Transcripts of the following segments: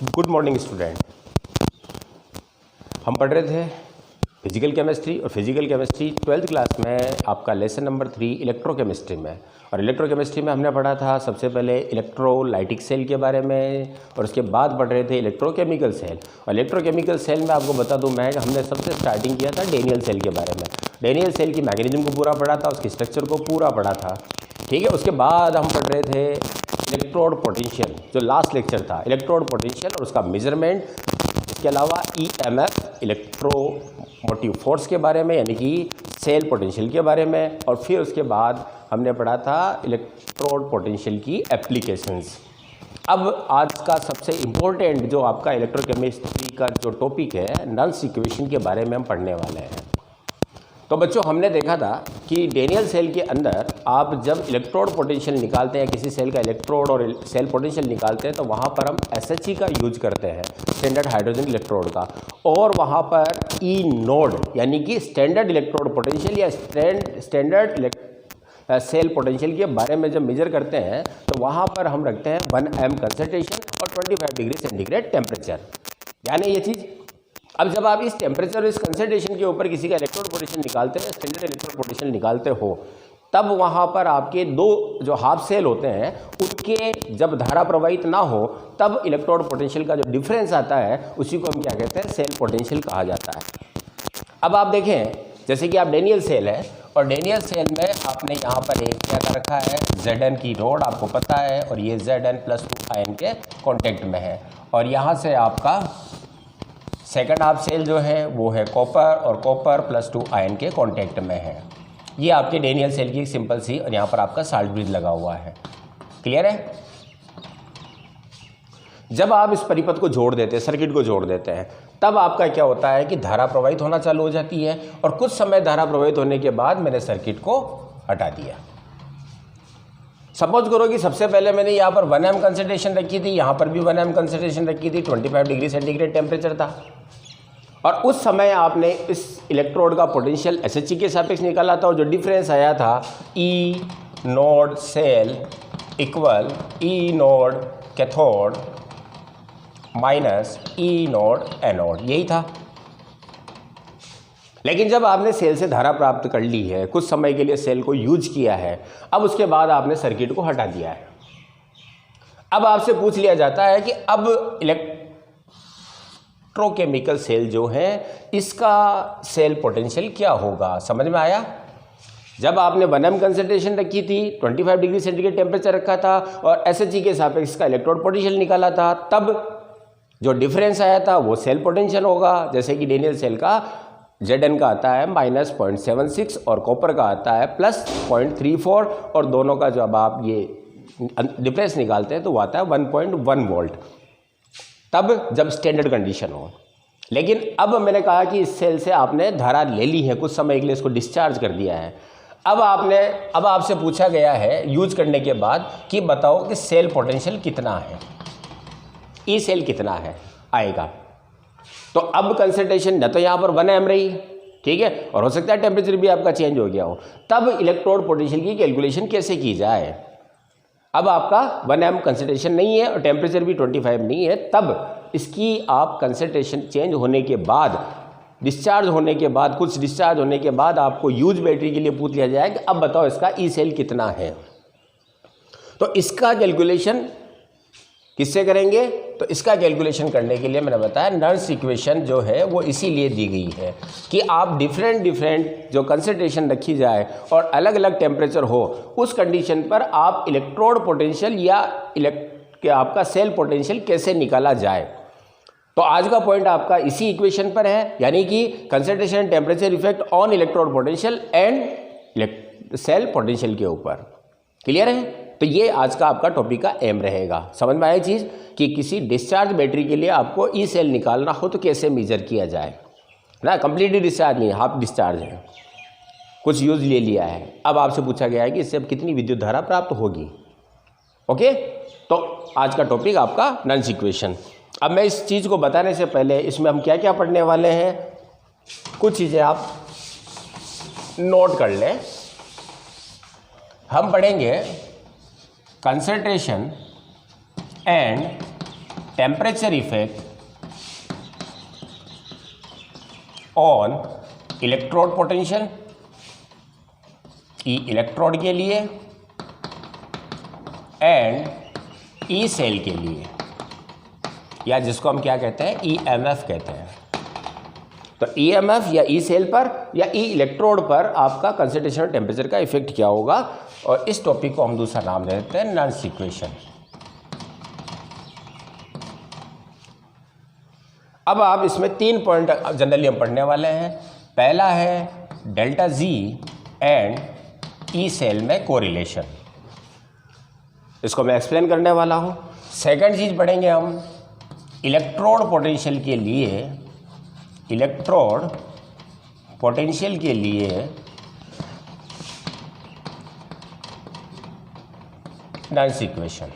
Good morning student. हम पढ़ रहे थे फिजिकल केमिस्ट्री और फिजिकल केमिस्ट्री 12th क्लास में आपका लेसन नंबर 3 इलेक्ट्रोकेमिस्ट्री में। और इलेक्ट्रोकेमिस्ट्री में हमने पढ़ा था सबसे पहले इलेक्ट्रोलाइटिक सेल के बारे में और उसके बाद पढ़ रहे थे इलेक्ट्रोकेमिकल सेल। और इलेक्ट्रोकेमिकल सेल में आपको बता दूं मैं कि हमने सबसे स्टार्टिंग किया था डेनियल सेल के बारे में। डेनियल सेल की मैकेनिज्म को पूरा पढ़ा था, उसके स्ट्रक्चर को पूरा पढ़ा था, ठीक है। उसके बाद हम पढ़ रहे थे इलेक्ट्रोड पोटेंशियल, जो लास्ट लेक्चर था, इलेक्ट्रोड पोटेंशियल और उसका मेजरमेंट। इसके अलावा EMF इलेक्ट्रोमोटिव फोर्स के बारे में, यानी कि सेल पोटेंशियल के बारे में। और फिर उसके बाद हमने पढ़ा था इलेक्ट्रोड पोटेंशियल की एप्लीकेशंस। अब आज का सबसे इम्पोर्टेंट जो आपका इलेक्ट्रोकेमिस्ट्री का जो टॉपिक है, नल्स इक्वेशन के बारे में हम पढ़ने वाले हैं। तो बच्चों, हमने देखा था कि डेनियल सेल के अंदर आप जब इलेक्ट्रोड पोटेंशियल निकालते हैं, किसी सेल का इलेक्ट्रोड और सेल पोटेंशियल निकालते हैं, तो वहाँ पर हम SHE का यूज करते हैं, स्टैंडर्ड हाइड्रोजन इलेक्ट्रोड का। और वहाँ पर E नोड यानी कि स्टैंडर्ड इलेक्ट्रोड पोटेंशियल या स्टैंडर्ड सेल पोटेंशियल के बारे में जब मेजर करते हैं तो वहाँ पर हम रखते हैं 1m कंसंट्रेशन और 25 डिग्री सेंटीग्रेड टेम्परेचर। यानी ये चीज़, अब जब आप इस टेम्परेचर और इस कंसंट्रेशन के ऊपर किसी का इलेक्ट्रोड पोटेंशियल निकालते हैं, स्टैंडर्ड इलेक्ट्रोड पोटेंशियल निकालते हो, तब वहाँ पर आपके दो जो हाफ सेल होते हैं उनके जब धारा प्रवाहित ना हो, तब इलेक्ट्रोड पोटेंशियल का जो डिफरेंस आता है उसी को हम क्या कहते हैं, सेल पोटेंशियल कहा जाता है। अब आप देखें, जैसे कि आप डेनियल सेल है और डेनियल सेल में आपने यहाँ पर एक क्या कर रखा है, Zn की नोड आपको पता है, और ये Zn+2 आयन के कॉन्टेक्ट में है। और यहाँ से आपका सेकंड हाफ सेल जो है वो है कॉपर, और कॉपर +2 आयन के कांटेक्ट में है। ये आपके डेनियल सेल की एक सिंपल सी, और यहाँ पर आपका साल्ट ब्रिज लगा हुआ है। क्लियर है? जब आप इस परिपथ को जोड़ देते हैं, सर्किट को जोड़ देते हैं, तब आपका क्या होता है कि धारा प्रवाहित होना चालू हो जाती है। और कुछ समय धारा प्रवाहित होने के बाद मैंने सर्किट को हटा दिया। सपोज करो कि सबसे पहले मैंने यहाँ पर 1m कंसंट्रेशन रखी थी, यहाँ पर भी 1m कंसंट्रेशन रखी थी, 25 डिग्री सेंटीग्रेड टेम्परेचर था। और उस समय आपने इस इलेक्ट्रोड का पोटेंशियल SHE के सापेक्ष निकाला था, और जो डिफरेंस आया था E nought cell equal E nought cathode minus E nought anode, यही था। लेकिन जब आपने सेल से धारा प्राप्त कर ली है, कुछ समय के लिए सेल को यूज किया है, अब उसके बाद आपने सर्किट को हटा दिया है। अब आपसे पूछ लिया जाता है कि अब इलेक्ट्रोकेमिकल सेल जो है, इसका सेल पोटेंशियल क्या होगा। समझ में आया? जब आपने 1m कंसंट्रेशन रखी थी, 25 डिग्री सेंटीग्रेड टेम्परेचर रखा था और SHE के सापेक्ष इसका इलेक्ट्रोड पोटेंशियल निकाला था, तब जो डिफरेंस आया था वो सेल पोटेंशियल होगा। जैसे कि डेनियल सेल का Zn का आता है -0.76 और कॉपर का आता है +0.34, और दोनों का जब आप ये डिफरेंस निकालते हैं तो वो आता है 1.1 वोल्ट, तब जब स्टैंडर्ड कंडीशन हो। लेकिन अब मैंने कहा कि इस सेल से आपने धारा ले ली है, कुछ समय के लिए इसको डिस्चार्ज कर दिया है। अब आपसे पूछा गया है यूज करने के बाद कि बताओ कि सेल पोटेंशियल कितना है, ई सेल कितना है आएगा। तो अब कंसंट्रेशन न तो यहाँ पर 1m रही, ठीक है, और हो सकता है टेम्परेचर भी आपका चेंज हो गया हो, तब इलेक्ट्रोड पोटेंशियल की कैलकुलेशन कैसे की जाए। अब आपका 1m कंसंट्रेशन नहीं है और टेम्परेचर भी 25 नहीं है, तब इसकी आप कंसंट्रेशन चेंज होने के बाद, डिस्चार्ज होने के बाद, कुछ डिस्चार्ज होने के बाद आपको यूज बैटरी के लिए पूछ लिया जाए कि अब बताओ इसका ई सेल कितना है। तो इसका कैलकुलेशन किससे करेंगे? तो इसका कैलकुलेशन करने के लिए मैंने बताया नल्स इक्वेशन जो है वो इसीलिए दी गई है कि आप डिफरेंट जो कंसंट्रेशन रखी जाए और अलग अलग टेम्परेचर हो, उस कंडीशन पर आप इलेक्ट्रोड पोटेंशियल या आपका सेल पोटेंशियल कैसे निकाला जाए। तो आज का पॉइंट आपका इसी इक्वेशन पर है, यानी कि concentration and temperature effect on electrode potential and cell potential के ऊपर। क्लियर है? तो ये आज का आपका टॉपिक का एम रहेगा। समझ में आया चीज़ कि किसी डिस्चार्ज बैटरी के लिए आपको ई सेल निकालना हो तो कैसे मेजर किया जाए ना। कंप्लीटली डिस्चार्ज नहीं, हाफ डिस्चार्ज है, कुछ यूज ले लिया है। अब आपसे पूछा गया है कि इससे अब कितनी विद्युत धारा प्राप्त होगी। ओके, तो आज का टॉपिक आपका नल्स इक्वेशन। अब मैं इस चीज़ को बताने से पहले इसमें हम क्या क्या पढ़ने वाले हैं, कुछ चीज़ें आप नोट कर लें। हम पढ़ेंगे concentration and temperature effect on electrode potential, E electrode के लिए एंड ई सेल के लिए, या जिसको हम क्या कहते हैं, ईएमएफ कहते हैं। तो ईएमएफ या ई सेल पर या ई इलेक्ट्रोड पर आपका कंसंट्रेशन और टेम्परेचर का इफेक्ट क्या होगा, और इस टॉपिक को हम दूसरा नाम दे देते हैं नॉन्स इक्वेशन। अब आप इसमें 3 पॉइंट जनरली हम पढ़ने वाले हैं। पहला है delta G and E cell में कोरिलेशन, इसको मैं एक्सप्लेन करने वाला हूं। सेकंड चीज पढ़ेंगे हम इलेक्ट्रोड पोटेंशियल के लिए, इलेक्ट्रोड पोटेंशियल के लिए नॉन्स इक्वेशन,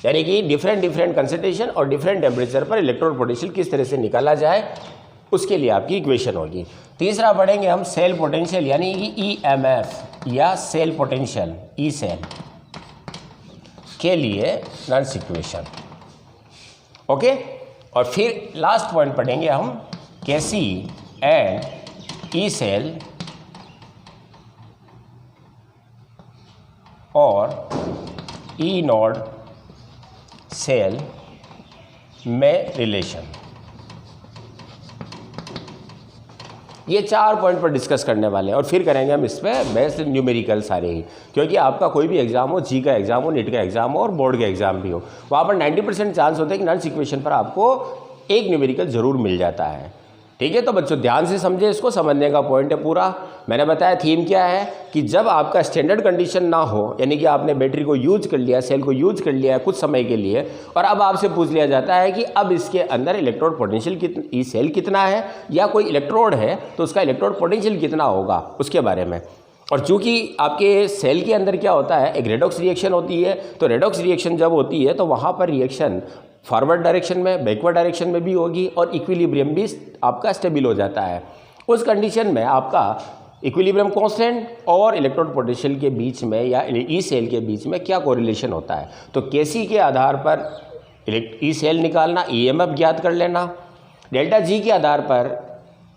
यानी कि डिफरेंट कंसंट्रेशन और डिफरेंट टेम्परेचर पर इलेक्ट्रोड पोटेंशियल किस तरह से निकाला जाए, उसके लिए आपकी इक्वेशन होगी। तीसरा पढ़ेंगे हम सेल पोटेंशियल, यानी कि ईएमएफ या सेल पोटेंशियल, ई सेल के लिए नॉन्स इक्वेशन। ओके, और फिर लास्ट पॉइंट पढ़ेंगे हम केसी एंड ई सेल और ई नोड सेल में रिलेशन। ये 4 पॉइंट पर डिस्कस करने वाले हैं, और फिर करेंगे हम इस पर बेस्ड न्यूमेरिकल सारे ही, क्योंकि आपका कोई भी एग्जाम हो, जी का एग्जाम हो, नीट का एग्जाम हो और बोर्ड का एग्जाम भी हो, वहाँ पर 90% चांस होता है कि नॉन्स इक्वेशन पर आपको एक न्यूमेरिकल जरूर मिल जाता है। ठीक है, तो बच्चों ध्यान से समझे, इसको समझने का पॉइंट है पूरा। मैंने बताया थीम क्या है कि जब आपका स्टैंडर्ड कंडीशन ना हो, यानी कि आपने बैटरी को यूज कर लिया, सेल को यूज कर लिया है कुछ समय के लिए, और अब आपसे पूछ लिया जाता है कि अब इसके अंदर इलेक्ट्रोड पोटेंशियल ई सेल कितना है, या कोई इलेक्ट्रोड है तो उसका इलेक्ट्रोड पोटेंशियल कितना होगा, उसके बारे में। और चूंकि आपके सेल के अंदर क्या होता है, एक रेडॉक्स रिएक्शन होती है, तो रेडॉक्स रिएक्शन जब होती है तो वहाँ पर रिएक्शन फॉरवर्ड डायरेक्शन में, बैकवर्ड डायरेक्शन में भी होगी, और इक्विलिब्रियम भी आपका स्टेबल हो जाता है। उस कंडीशन में आपका इक्विलिब्रियम कांस्टेंट और इलेक्ट्रोड पोटेंशियल के बीच में या ई सेल के बीच में क्या कोरिलेशन होता है, तो केसी के आधार पर ई सेल निकालना, ईएमएफ ज्ञात कर लेना, डेल्टा जी के आधार पर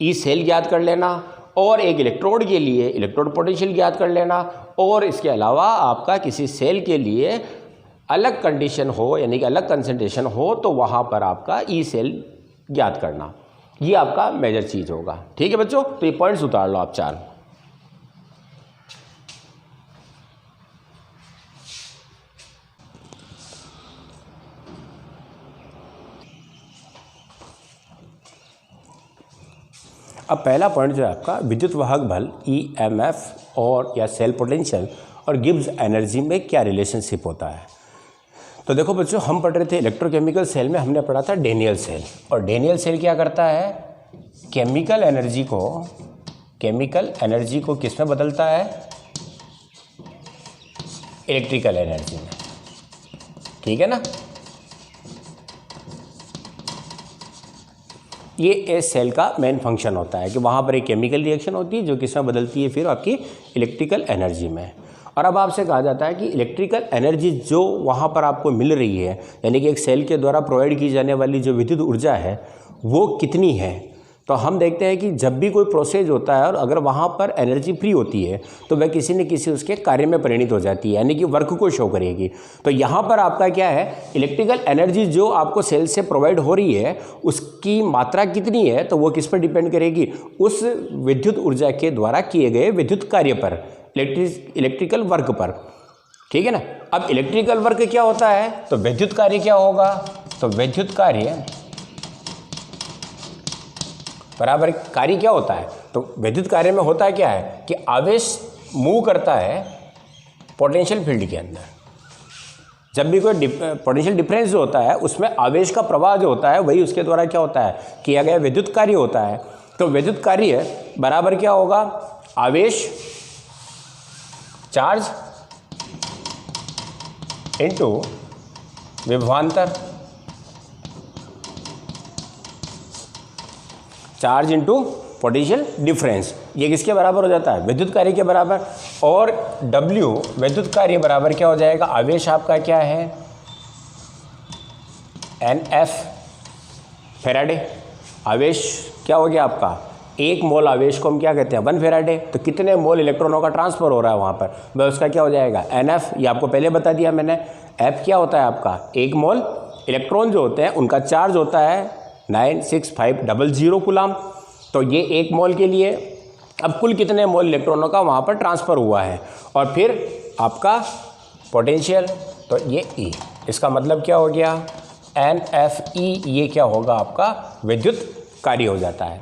ई सेल ज्ञात कर लेना, और एक इलेक्ट्रोड के लिए इलेक्ट्रोड पोटेंशियल ज्ञात कर लेना, और इसके अलावा आपका किसी सेल के लिए अलग कंडीशन हो, यानी कि अलग कंसंट्रेशन हो, तो वहाँ पर आपका ई सेल ज्ञात करना, ये आपका मेजर चीज़ होगा। ठीक है बच्चों, तो ये पॉइंट्स उतार लो आप 4। अब पहला पॉइंट जो है आपका विद्युत वाहक बल ईएमएफ और या सेल पोटेंशियल और गिब्स एनर्जी में क्या रिलेशनशिप होता है। तो देखो बच्चों, हम पढ़ रहे थे इलेक्ट्रोकेमिकल सेल में, हमने पढ़ा था डेनियल सेल, और डेनियल सेल क्या करता है, केमिकल एनर्जी को किस में बदलता है, इलेक्ट्रिकल एनर्जी में। ठीक है ना, ये इस सेल का मेन फंक्शन होता है कि वहाँ पर एक केमिकल रिएक्शन होती है जो किस में बदलती है फिर आपकी इलेक्ट्रिकल एनर्जी में। और अब आपसे कहा जाता है कि इलेक्ट्रिकल एनर्जी जो वहाँ पर आपको मिल रही है, यानी कि एक सेल के द्वारा प्रोवाइड की जाने वाली जो विद्युत ऊर्जा है वो कितनी है। तो हम देखते हैं कि जब भी कोई प्रोसेस होता है और अगर वहाँ पर एनर्जी फ्री होती है तो वह किसी न किसी उसके कार्य में परिणित हो जाती है, यानी कि वर्क को शो करेगी। तो यहाँ पर आपका क्या है, इलेक्ट्रिकल एनर्जी जो आपको सेल से प्रोवाइड हो रही है उसकी मात्रा कितनी है, तो वो किस पर डिपेंड करेगी, उस विद्युत ऊर्जा के द्वारा किए गए विद्युत कार्य पर, इलेक्ट्रिकल वर्क पर। ठीक है ना। अब इलेक्ट्रिकल वर्क क्या होता है, तो विद्युत कार्य क्या होगा, तो विद्युत कार्य बराबर कार्य क्या होता है, तो विद्युत कार्य में होता है क्या है कि आवेश मूव करता है पोटेंशियल फील्ड के अंदर। जब भी कोई पोटेंशियल डिफरेंस जो होता है उसमें आवेश का प्रवाह जो होता है वही उसके द्वारा क्या होता है, किया गया विद्युत कार्य होता है। तो विद्युत कार्य बराबर क्या होगा, आवेश चार्ज इनटू विभवांतर, चार्ज इनटू पोटेंशियल डिफरेंस। ये किसके बराबर हो जाता है, विद्युत कार्य के बराबर। और W विद्युत कार्य बराबर क्या हो जाएगा, आवेश आपका क्या है NF फेराडे। आवेश क्या हो गया आपका, 1 मोल आवेश को हम क्या कहते हैं, 1 फेराडे। तो कितने मोल इलेक्ट्रॉनों का ट्रांसफर हो रहा है वहाँ पर, वह उसका क्या हो जाएगा, NF। ये आपको पहले बता दिया मैंने। F क्या होता है आपका, 1 मोल इलेक्ट्रॉन जो होते हैं उनका चार्ज होता है 96500 कूलम। तो ये 1 मोल के लिए अब कुल कितने मोल इलेक्ट्रॉनों का वहाँ पर ट्रांसफ़र हुआ है। और फिर आपका पोटेंशियल, तो ये E, इसका मतलब क्या हो गया, NFE। ये क्या होगा आपका, विद्युत कार्य हो जाता है।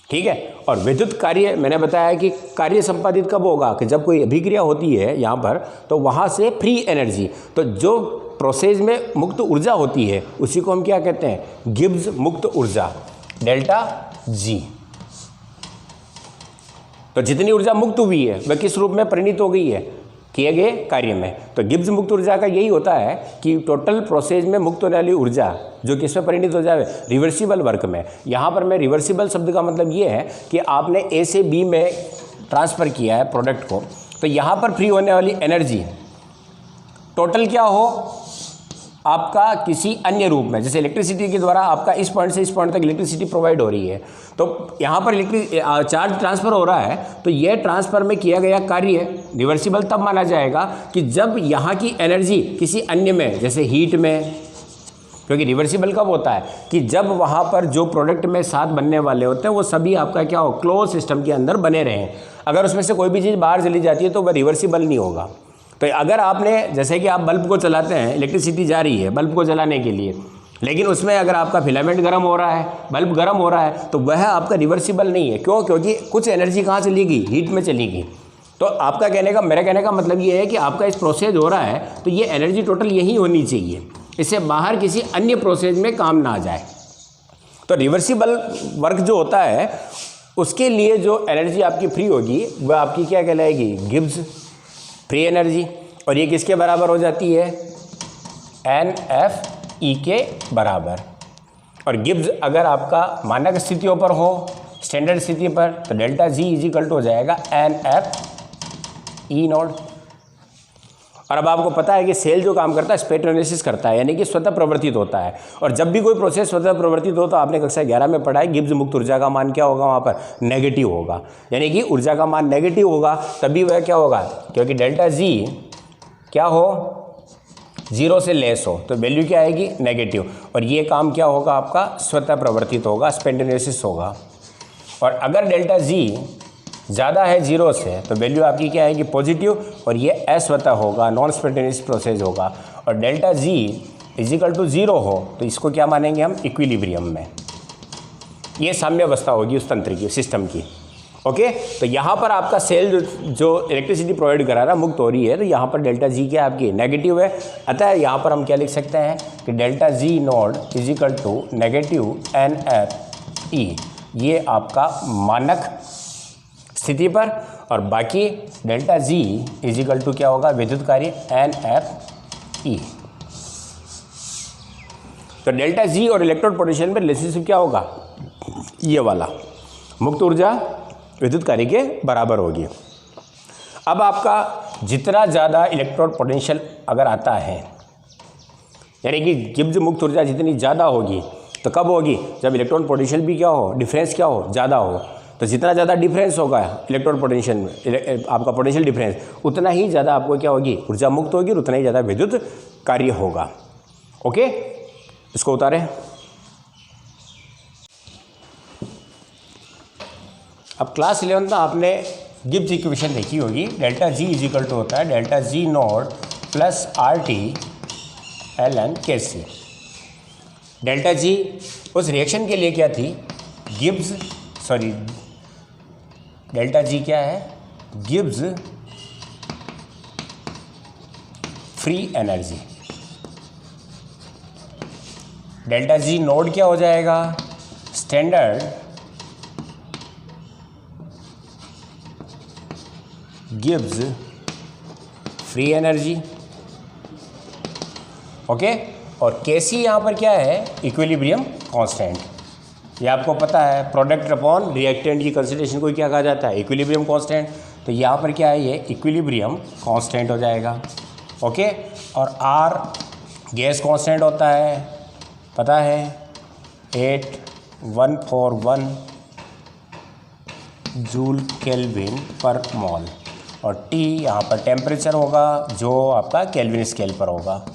ठीक है। और विद्युत कार्य मैंने बताया कि कार्य संपादित कब होगा, कि जब कोई अभिक्रिया होती है यहाँ पर, तो वहाँ से फ्री एनर्जी, तो जो प्रोसेस में मुक्त ऊर्जा होती है उसी को हम क्या कहते हैं, गिब्स मुक्त ऊर्जा, डेल्टा जी। तो जितनी ऊर्जा मुक्त हुई है वह किस रूप में परिणित हो गई है, किए गए कार्य में। तो गिब्स मुक्त ऊर्जा का यही होता है कि टोटल प्रोसेस में मुक्त होने वाली ऊर्जा जो किस में परिणित हो जाए, रिवर्सिबल वर्क में। यहाँ पर मैं रिवर्सिबल शब्द का मतलब ये है कि आपने ए से बी में ट्रांसफ़र किया है प्रोडक्ट को, तो यहाँ पर फ्री होने वाली एनर्जी टोटल क्या हो आपका, किसी अन्य रूप में, जैसे इलेक्ट्रिसिटी के द्वारा आपका इस पॉइंट से इस पॉइंट तक इलेक्ट्रिसिटी प्रोवाइड हो रही है, तो यहाँ पर चार्ज ट्रांसफ़र हो रहा है, तो यह ट्रांसफ़र में किया गया कार्य रिवर्सिबल तब माना जाएगा कि जब यहाँ की एनर्जी किसी अन्य में, जैसे हीट में, क्योंकि रिवर्सिबल कब होता है कि जब वहाँ पर जो प्रोडक्ट में साथ बनने वाले होते हैं वो सभी आपका क्या हो, क्लोज सिस्टम के अंदर बने रहें। अगर उसमें से कोई भी चीज़ बाहर चली जाती है तो वह रिवर्सिबल नहीं होगा। तो अगर आपने, जैसे कि आप बल्ब को चलाते हैं, इलेक्ट्रिसिटी जा रही है बल्ब को जलाने के लिए, लेकिन उसमें अगर आपका फिलामेंट गर्म हो रहा है, बल्ब गर्म हो रहा है, तो वह आपका रिवर्सिबल नहीं है। क्यों, क्योंकि कुछ एनर्जी कहाँ चली गई, हीट में चली गई। तो आपका कहने का, मेरे कहने का मतलब ये है कि आपका इस प्रोसेस हो रहा है तो ये एनर्जी टोटल यही होनी चाहिए, इससे बाहर किसी अन्य प्रोसेस में काम ना आ जाए। तो रिवर्सिबल वर्क जो होता है उसके लिए जो एनर्जी आपकी फ्री होगी वह आपकी क्या कहलाएगी, गिब्स फ्री एनर्जी। और ये किसके बराबर हो जाती है, NFE के बराबर। और गिब्स अगर आपका मानक स्थितियों पर हो, स्टैंडर्ड स्थिति पर, तो डेल्टा जी इजिकल टू हो जाएगा NFE नॉट। और अब आपको पता है कि सेल जो काम करता है स्पेक्ट्रोलिसिस करता है, यानी कि स्वतः प्रवर्तित होता है। और जब भी कोई प्रोसेस स्वतः प्रवर्तित हो तो आपने कक्षा 11 में पढ़ा है गिब्स मुक्त ऊर्जा का मान क्या होगा, वहाँ पर नेगेटिव होगा। यानी कि ऊर्जा का मान नेगेटिव होगा तभी वह क्या होगा, क्योंकि डेल्टा जी क्या हो, 0 से लेस हो, तो वैल्यू क्या आएगी, नेगेटिव। और ये काम क्या होगा आपका, स्वतः प्रवर्तित होगा, स्पेक्ट्रोलिसिस होगा। और अगर डेल्टा जी ज़्यादा है 0 से तो वैल्यू आपकी क्या आएगी, पॉजिटिव, और ये अस्वतः होगा, नॉन स्पॉन्टेनियस प्रोसेस होगा। और डेल्टा जी इजिकल टू 0 हो तो इसको क्या मानेंगे हम, इक्विलिब्रियम में। ये साम्यावस्था होगी उस तंत्र की, सिस्टम की। ओके। तो यहाँ पर आपका सेल जो इलेक्ट्रिसिटी प्रोवाइड करा रहा है मुक्त हो रही है, तो यहाँ पर डेल्टा जी क्या आपकी नेगेटिव है। अतः यहाँ पर हम क्या लिख सकते हैं कि delta G nought equal to negative NFE, ये आपका मानक स्थिति पर। और बाकी डेल्टा जी इजिकल टू क्या होगा, विद्युत कार्य NFE। तो डेल्टा जी और इलेक्ट्रोड पोटेंशियल में रिलेशनशिप क्या होगा, ये वाला, मुक्त ऊर्जा विद्युत कार्य के बराबर होगी। अब आपका जितना ज़्यादा इलेक्ट्रोड पोटेंशियल अगर आता है, यानी कि गिब्स मुक्त ऊर्जा जितनी ज़्यादा होगी, तो कब होगी, जब इलेक्ट्रॉन पोटेंशियल भी क्या हो, डिफरेंस क्या हो, ज़्यादा हो। तो जितना ज़्यादा डिफरेंस होगा इलेक्ट्रॉन पोटेंशियल में, आपका पोटेंशियल डिफरेंस, उतना ही ज़्यादा आपको क्या होगी, ऊर्जा मुक्त होगी, और उतना ही ज़्यादा विद्युत कार्य होगा। ओके, इसको उतारें। अब क्लास 11 में आपने गिब्स इक्वेशन देखी होगी। डेल्टा जी इजिकल टू होता है delta G nought plus RT ln KC। Delta G उस रिएक्शन के लिए क्या थी, गिब्स, सॉरी डेल्टा जी क्या है, Gibbs free energy. Delta G node क्या हो जाएगा, standard Gibbs free energy. Okay. और KC यहाँ पर क्या है, इक्विलिब्रियम कांस्टेंट। ये आपको पता है, प्रोडक्ट अपॉन रिएक्टेंट की कंसिडरेशन को क्या कहा जाता है, इक्विलिब्रियम कांस्टेंट। तो यहाँ पर क्या है, ये इक्विलिब्रियम कांस्टेंट हो जाएगा। ओके। और R गैस कांस्टेंट होता है, पता है 8141 जूल केल्विन पर मोल, और T यहाँ पर टेम्परेचर होगा जो आपका केल्विन स्केल पर होगा।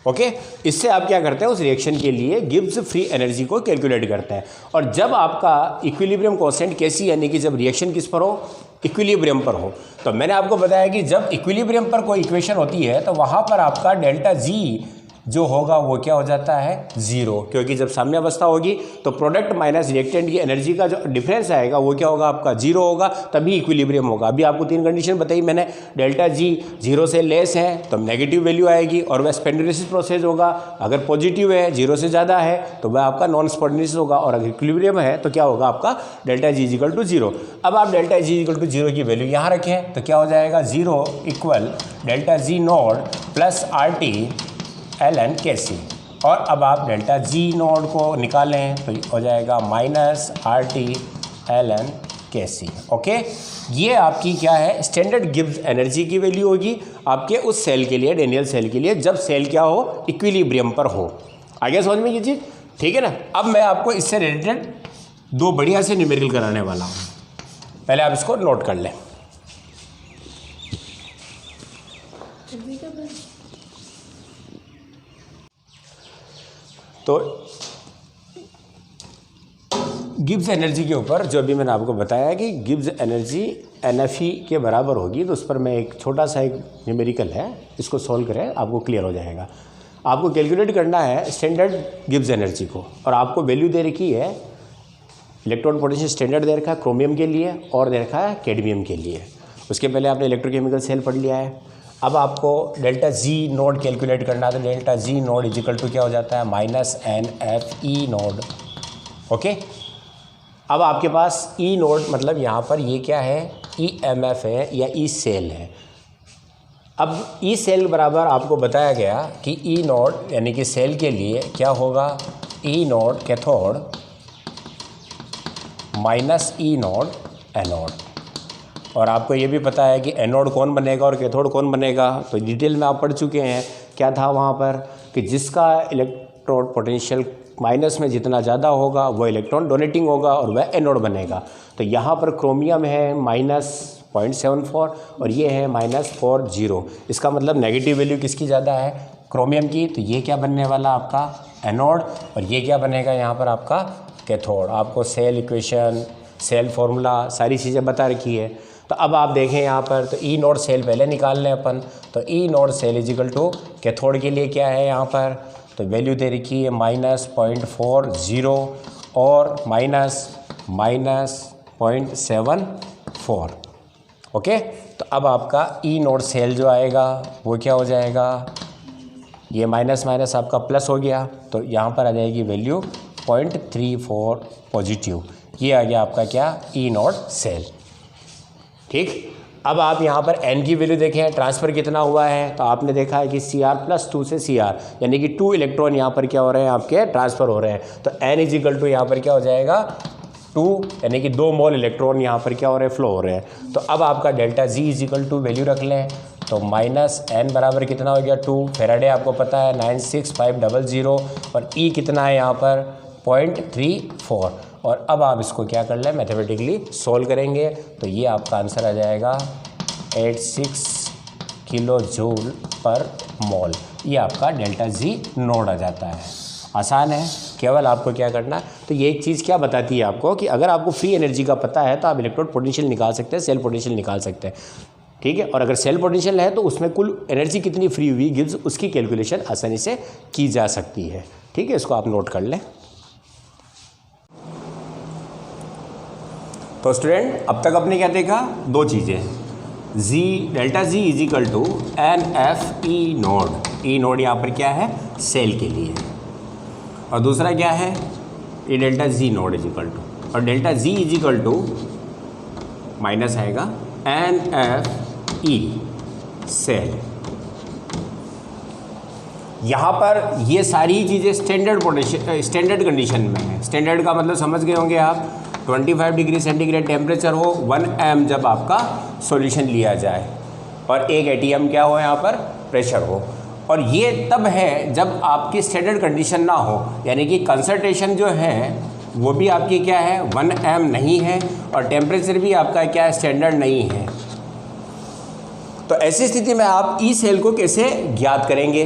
ओके, इससे आप क्या करते हैं, उस रिएक्शन के लिए गिब्स फ्री एनर्जी को कैलकुलेट करते हैं। और जब आपका इक्विलिब्रियम कांस्टेंट कैसी, यानी कि जब रिएक्शन किस पर हो, इक्विलिब्रियम पर हो, तो मैंने आपको बताया कि जब इक्विलिब्रियम पर कोई इक्वेशन होती है तो वहाँ पर आपका डेल्टा जी जो होगा वो क्या हो जाता है, ज़ीरो, क्योंकि जब साम्य अवस्था होगी तो प्रोडक्ट माइनस रिएक्टेंट की एनर्जी का जो डिफरेंस आएगा वो क्या होगा, आपका जीरो होगा, तभी इक्विलिब्रियम होगा। अभी आपको 3 कंडीशन बताई मैंने, डेल्टा जी जीरो से लेस है तो नेगेटिव वैल्यू आएगी और वह स्पॉन्टेनियस प्रोसेस होगा, अगर पॉजिटिव है जीरो से ज़्यादा है तो वह आपका नॉन स्पॉन्टेनियस होगा, और अगर इक्विलिब्रियम है तो क्या होगा आपका delta G equal to zero. अब आप delta G equal to zero की वैल्यू यहाँ रखें तो क्या हो जाएगा, zero equal delta G nought plus R T ln KC, और अब आप डेल्टा जी नोड को निकालें तो हो जाएगा minus R T ln KC। Okay, ये आपकी क्या है, स्टैंडर्ड गिब्स एनर्जी की वैल्यू होगी आपके उस सेल के लिए, डेनियल सेल के लिए, जब सेल क्या हो, इक्विलिब्रियम पर हो। आगे समझ में ये चीज़, ठीक है ना। अब मैं आपको इससे रिलेटेड 2 बढ़िया से न्यूमेरिकल कराने वाला हूँ, पहले आप इसको नोट कर लें। तो गिब्स एनर्जी के ऊपर जो अभी मैंने आपको बताया कि गिब्स एनर्जी NFE के बराबर होगी, तो उस पर मैं एक छोटा सा एक न्यूमेरिकल है, इसको सॉल्व करें, आपको क्लियर हो जाएगा। आपको कैलकुलेट करना है स्टैंडर्ड गिब्स एनर्जी को, और आपको वैल्यू दे रखी है, इलेक्ट्रॉन पोटेंशियल स्टैंडर्ड दे रखा है क्रोमियम के लिए और दे रखा है कैडमियम के लिए। उसके पहले आपने इलेक्ट्रोकेमिकल सेल पढ़ लिया है। अब आपको डेल्टा जी नोड कैलकुलेट करना है, तो delta G node is equal to क्या हो जाता है, माइनस NFE नोड। ओके, अब आपके पास ई नोड मतलब यहाँ पर ये क्या है, EMF है या ई सेल है। अब ई सेल बराबर आपको बताया गया कि ई नोड यानी कि सेल के लिए क्या होगा, ई nought cathode minus E nought anode. और आपको ये भी पता है कि एनोड कौन बनेगा और कैथोड कौन बनेगा, तो डिटेल में आप पढ़ चुके हैं। क्या था वहाँ पर कि जिसका इलेक्ट्रोड पोटेंशियल माइनस में जितना ज़्यादा होगा वो इलेक्ट्रॉन डोनेटिंग होगा और वह एनोड बनेगा। तो यहाँ पर क्रोमियम है -0.74 और ये है -40। इसका मतलब नेगेटिव वैल्यू किसकी ज़्यादा है, क्रोमियम की, तो ये क्या बनने वाला आपका एनोड, और ये क्या बनेगा यहाँ पर आपका कैथोड। आपको सेल इक्वेशन, सेल फॉर्मूला सारी चीज़ें बता रखी है। तो अब आप देखें यहाँ पर, तो ई नोड सेल पहले निकाल लें अपन, तो E nought cell equal to cathode के लिए क्या है यहाँ पर, तो वैल्यू दे रखी है -0.40 और -0.74। ओके, तो अब आपका ई नोड सेल जो आएगा वो क्या हो जाएगा, ये माइनस माइनस आपका प्लस हो गया, तो यहाँ पर आ जाएगी वैल्यू 0.34 पॉजिटिव। ये आ गया आपका क्या, ई नोड सेल। ठीक, अब आप यहाँ पर n की वैल्यू देखें, ट्रांसफ़र कितना हुआ है, तो आपने देखा है कि Cr+2 से Cr यानी कि 2 इलेक्ट्रॉन यहाँ पर क्या हो रहे हैं, आपके ट्रांसफ़र हो रहे हैं। तो n इजिकल टू यहाँ पर क्या हो जाएगा 2, यानी कि 2 मोल इलेक्ट्रॉन यहाँ पर क्या हो रहे हैं, फ्लो हो रहे हैं। तो अब आपका delta G is equal to value रख लें, तो -n बराबर कितना हो गया 2 फेराडे, आपको पता है 96500, और E कितना है यहाँ पर 0.34। और अब आप इसको क्या कर लें, मैथमेटिकली सोल्व करेंगे, तो ये आपका आंसर आ जाएगा 86 किलो जूल पर मोल। ये आपका डेल्टा जी नोड आ जाता है। आसान है, केवल आपको क्या करना है, तो ये एक चीज़ क्या बताती है आपको कि अगर आपको फ्री एनर्जी का पता है तो आप इलेक्ट्रोड पोटेंशियल निकाल सकते हैं, सेल पोटेंशियल निकाल सकते हैं। ठीक है, और अगर सेल पोटेंशियल है तो उसमें कुल एनर्जी कितनी फ्री हुई गिब्स, उसकी कैलकुलेशन आसानी से की जा सकती है। ठीक है, इसको आप नोट कर लें। तो स्टूडेंट, अब तक आपने क्या देखा, 2 चीज़ें, delta G is equal to NFE nought. E nought यहाँ पर क्या है, सेल के लिए, और दूसरा क्या है, ये delta G node is equal to, और delta G is equal to minus आएगा NFE सेल। यहाँ पर ये सारी चीज़ें स्टैंडर्ड कंडीशन में है। स्टैंडर्ड का मतलब समझ गए होंगे आप, 25 डिग्री सेंटीग्रेड टेम्परेचर हो, 1 m जब आपका सॉल्यूशन लिया जाए, और 1 atm क्या हो यहाँ पर, प्रेशर हो। और ये तब है जब आपकी स्टैंडर्ड कंडीशन ना हो, यानी कि कंसंट्रेशन जो है वो भी आपकी क्या है 1m नहीं है और टेम्परेचर भी आपका क्या है स्टैंडर्ड नहीं है। तो ऐसी स्थिति में आप ई सेल को कैसे ज्ञात करेंगे?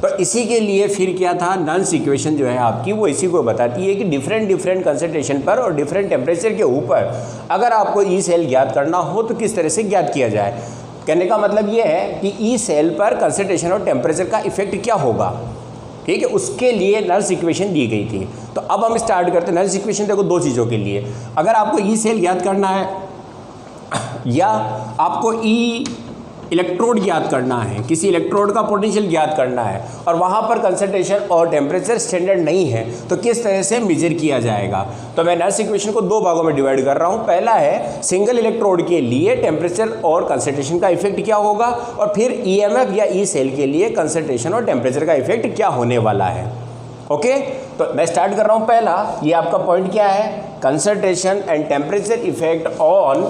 तो इसी के लिए फिर क्या था, नल्स इक्वेशन जो है आपकी वो इसी को बताती है कि डिफरेंट कंसंट्रेशन पर और डिफरेंट टेम्परेचर के ऊपर अगर आपको ई सेल ज्ञात करना हो तो किस तरह से ज्ञात किया जाए। कहने का मतलब ये है कि ई सेल पर कंसंट्रेशन और टेम्परेचर का इफेक्ट क्या होगा, ठीक है, उसके लिए नल्स इक्वेशन दी गई थी। तो अब हम स्टार्ट करते हैं। नल्स इक्वेशन देखो दो चीज़ों के लिए, अगर आपको ई सेल ज्ञात करना है या आपको ई इलेक्ट्रोड ज्ञात करना है, किसी इलेक्ट्रोड का पोटेंशियल ज्ञात करना है और वहाँ पर कंसंट्रेशन और टेम्परेचर स्टैंडर्ड नहीं है, तो किस तरह से मेजर किया जाएगा। तो मैं नल्स इक्वेशन को दो भागों में डिवाइड कर रहा हूँ। पहला है सिंगल इलेक्ट्रोड के लिए टेम्परेचर और कंसंट्रेशन का इफेक्ट क्या होगा, और फिर ईएमएफ या ई सेल के लिए कंसंट्रेशन और टेम्परेचर का इफेक्ट क्या होने वाला है। ओके, तो मैं स्टार्ट कर रहा हूँ। पहला, ये आपका पॉइंट क्या है, concentration and temperature effect on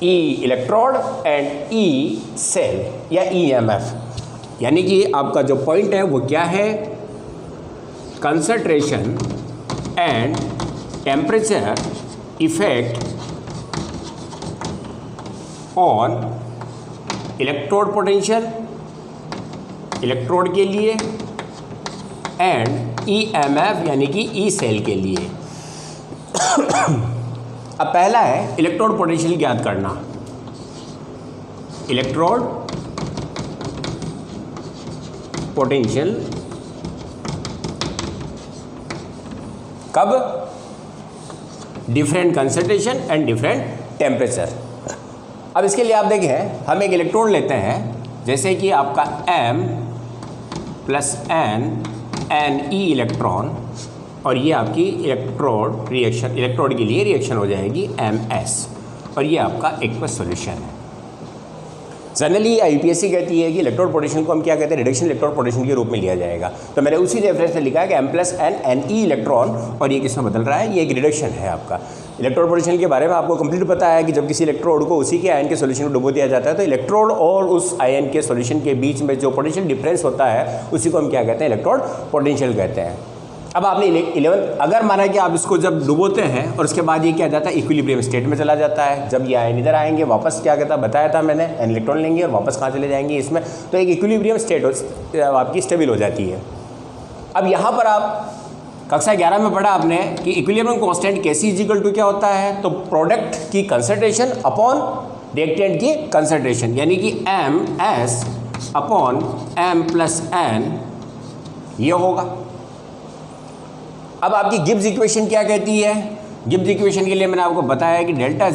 E electrode and E cell या ईएमएफ। यानी कि आपका जो पॉइंट है वो क्या है, concentration and temperature effect on electrode potential electrode के लिए एंड ईएमएफ यानी कि ई सेल के लिए। अब पहला है इलेक्ट्रोड पोटेंशियल ज्ञात करना। इलेक्ट्रोड पोटेंशियल कब, different concentration and different temperature. अब इसके लिए आप देखें, हम एक इलेक्ट्रोड लेते हैं, जैसे कि आपका M + N ई इलेक्ट्रॉन, और ये आपकी इलेक्ट्रोड रिएक्शन, इलेक्ट्रोड के लिए रिएक्शन हो जाएगी MS, और ये आपका एक्वस सॉल्यूशन है। जनरली IUPAC कहती है कि इलेक्ट्रोड पोटेंशियल को हम क्या कहते हैं, रिडक्शन इलेक्ट्रोड पोटेंशियल के रूप में लिया जाएगा। तो मैंने उसी रेफरेंस से लिखा है कि M + N ई इलेक्ट्रॉन, और ये किसमें बदल रहा है, ये एक रिडक्शन है आपका। इलेक्ट्रोड पोटेंशियल के बारे में आपको कंप्लीट पता है कि जब किसी इलेक्ट्रोड को उसी के आयन के सॉल्यूशन में डुबो दिया जाता है तो इलेक्ट्रोड और उस आयन के सॉल्यूशन के बीच में जो पोटेंशियल डिफरेंस होता है उसी को हम क्या कहते हैं, इलेक्ट्रोड पोटेंशियल कहते हैं। अब आपने 11 अगर माना कि आप इसको जब डुबोते हैं और उसके बाद ये क्या जाता है, इक्विलिब्रियम स्टेट में चला जाता है। जब ये आयन इधर आएंगे वापस क्या कहता है, बताया था मैंने, एन इलेक्ट्रॉन लेंगे और वापस कहाँ चले जाएंगे इसमें, तो एक इक्विलिब्रियम स्टेट आपकी स्टेबल हो जाती है। अब यहाँ पर आप कक्षा 11 में पढ़ा आपने कि इक्विलिब्रियम कांस्टेंट Kc = क्या होता है, तो प्रोडक्ट की कंसंट्रेशन अपॉन रिएक्टेंट की कंसंट्रेशन, यानी कि MS अपॉन M + N ये होगा। अब आपकी गिब्स इक्वेशन क्या कहती है, गिब्स इक्वेशन के लिए मैंने आपको बताया कि delta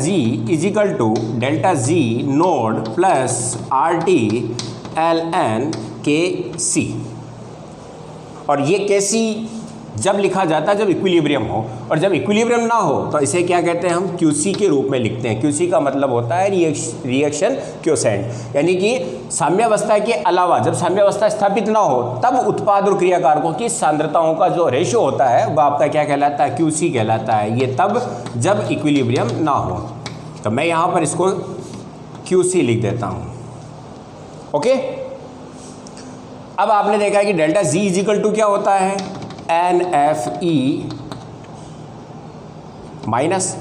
G node plus RT ln Kc, और ये Kc जब लिखा जाता है जब इक्विलिब्रियम हो, और जब इक्विलिब्रियम ना हो तो इसे क्या कहते हैं, हम QC के रूप में लिखते हैं। QC का मतलब होता है रिएक्शन क्वोशेंट, यानी कि साम्यावस्था के अलावा जब साम्यावस्था स्थापित ना हो तब उत्पाद और क्रियाकारकों की सांद्रताओं का जो रेशियो होता है वह आपका क्या कहलाता है, QC कहलाता है। ये तब जब इक्विलिब्रियम ना हो। तो मैं यहाँ पर इसको QC लिख देता हूँ। ओके, अब आपने देखा है कि डेल्टा G = क्या होता है, NFE माइनस,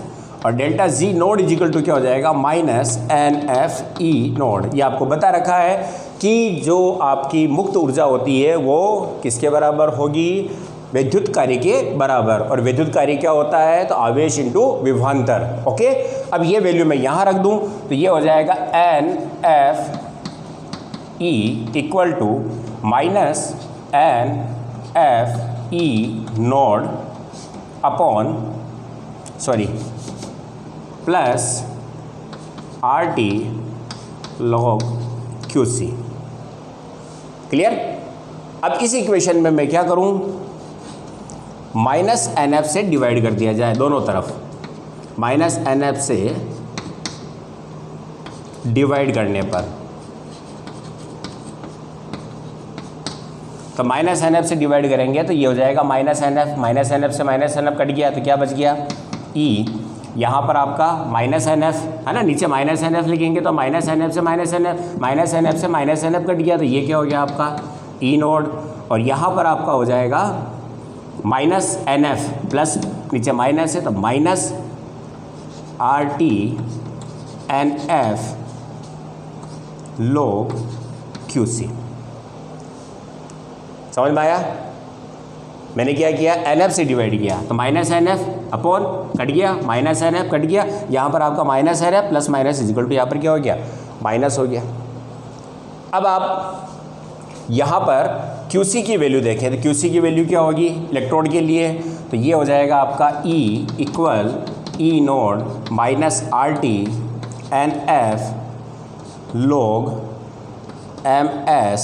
और डेल्टा G नोड = क्या हो जाएगा, -NFE नोड। ये आपको बता रखा है कि जो आपकी मुक्त ऊर्जा होती है वो किसके बराबर होगी, विद्युत कार्य के बराबर। और विद्युत कार्य क्या होता है, तो आवेश इंटू विभवांतर। ओके, अब ये वैल्यू मैं यहाँ रख दूँ तो ये हो जाएगा NFE = -NFE node upon plus RT log QC। Clear. अब इस इक्वेशन में मैं क्या करूं, -NF से डिवाइड कर दिया जाए दोनों तरफ, -NF से डिवाइड करने पर, तो -NF से डिवाइड करेंगे तो ये हो जाएगा -NF से -NF कट गया तो क्या बच गया, E यहाँ पर आपका माइनस एन एफ है ना, नीचे माइनस एन एफ लिखेंगे तो माइनस एन एफ से minus N F, minus N F से माइनस एन एफ कट गया, तो ये क्या हो गया आपका ई नोड, और यहाँ पर आपका हो जाएगा माइनस एन एफ प्लस नीचे माइनस है तो minus R T N F log QC। समझ में आया? मैंने क्या किया, एन एफ से डिवाइड किया तो minus N F upon cut गया, माइनस एन एफ कट गया, यहाँ पर आपका minus N F plus minus equal to यहाँ पर क्या हो गया, माइनस हो गया। अब आप यहाँ पर QC की वैल्यू देखें तो QC की वैल्यू क्या होगी इलेक्ट्रोड के लिए, तो ये हो जाएगा आपका E equal E nought minus R T N F log ms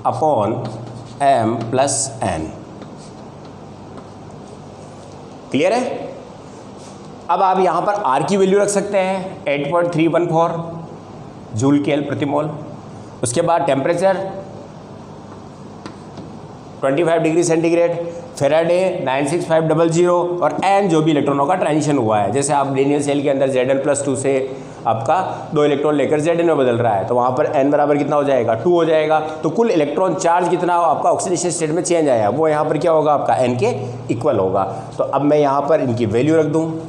upon m plus n। Clear है? अब आप यहां पर r की वैल्यू रख सकते हैं 8.314 जूल केल प्रति मोल। उसके बाद टेम्परेचर 25 डिग्री सेंटीग्रेड, फेराडे 96500 और n जो भी इलेक्ट्रॉनों का ट्रांजिशन हुआ है, जैसे आप डेनियल सेल के अंदर Zn+2 से आपका 2 इलेक्ट्रॉन लेकर Zn में बदल रहा है तो वहाँ पर n बराबर कितना हो जाएगा 2 हो जाएगा, तो कुल इलेक्ट्रॉन चार्ज कितना आपका ऑक्सीडेशन स्टेट में चेंज आया वो यहाँ पर क्या होगा आपका n के इक्वल होगा। तो अब मैं यहाँ पर इनकी वैल्यू रख दूँ,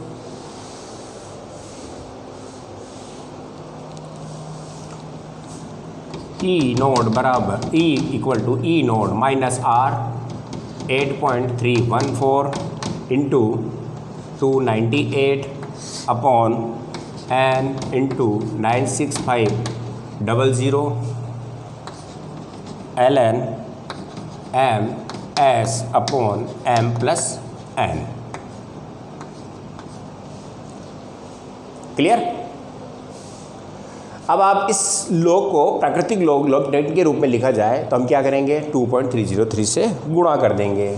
ई नोड बराबर E equal to E nought minus R 8.314 into 298 upon n into 96500 ln m s upon m plus n। Clear? अब आप इस लॉग को प्राकृतिक लॉग डेट के रूप में लिखा जाए तो हम क्या करेंगे 2.303 से गुणा कर देंगे।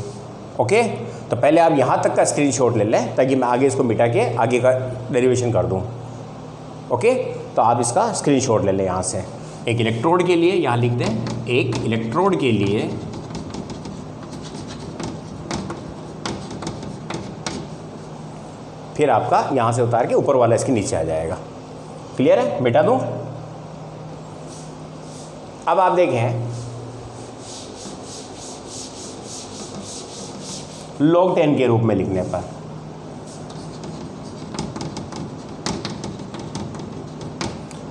ओके, तो पहले आप यहाँ तक का स्क्रीनशॉट ले लें ताकि मैं आगे इसको मिटा के आगे का डेरिवेशन कर दूँ। ओके, तो आप इसका स्क्रीनशॉट ले लें यहाँ से। एक इलेक्ट्रोड के लिए यहाँ लिख दें, एक इलेक्ट्रोड के लिए फिर आपका यहाँ से उतार के ऊपर वाला इसके नीचे आ जाएगा। क्लियर है? मिटा दूँ? अब आप देखें log 10 के रूप में लिखने पर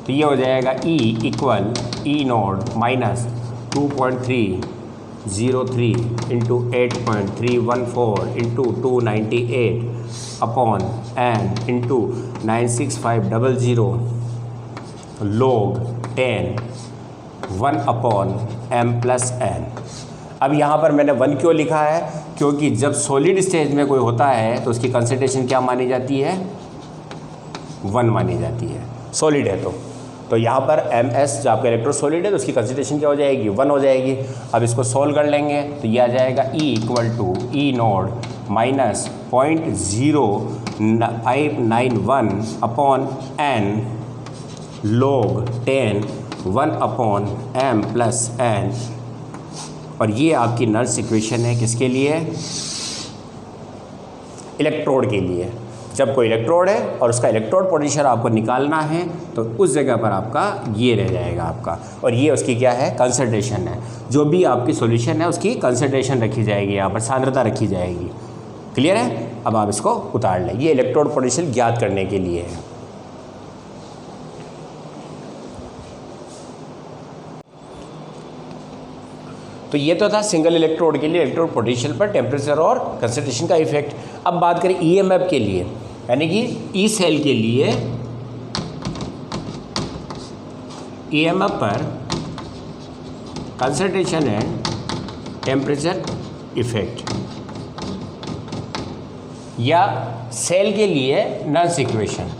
तो ये हो जाएगा E equal E nought minus 2.303 into 8.314 into 298 upon n into 96500 log 10 1 upon m plus n। अब यहाँ पर मैंने 1 क्यों लिखा है, क्योंकि जब सॉलिड स्टेज में कोई होता है तो उसकी कंसंट्रेशन क्या मानी जाती है 1 मानी जाती है, सॉलिड है तो यहाँ पर ms जो आपका इलेक्ट्रो सॉलिड है तो उसकी कंसंट्रेशन क्या हो जाएगी 1 हो जाएगी। अब इसको सॉल्व कर लेंगे तो ये आ जाएगा E equal to E nought minus 0.0591 upon n log 10 1 upon m plus n। और ये आपकी नल्स इक्वेशन है किसके लिए, इलेक्ट्रोड के लिए। जब कोई इलेक्ट्रोड है और उसका इलेक्ट्रोड पोटेंशियल आपको निकालना है तो उस जगह पर आपका ये रह जाएगा आपका, और ये उसकी क्या है कंसंट्रेशन है। जो भी आपकी सॉल्यूशन है उसकी कंसंट्रेशन रखी जाएगी, यहाँ पर सांद्रता रखी जाएगी। क्लियर है? अब आप इसको उतार लें, ये इलेक्ट्रोड पोटेंशियल ज्ञात करने के लिए है। तो ये तो था सिंगल इलेक्ट्रोड के लिए इलेक्ट्रोड पोटेंशियल पर टेम्परेचर और कंसंट्रेशन का इफेक्ट। अब बात करें ईएमएफ के लिए, यानी कि ई सेल के लिए ईएमएफ पर कंसंट्रेशन एंड टेम्परेचर इफेक्ट, या सेल के लिए नल्स इक्वेशन।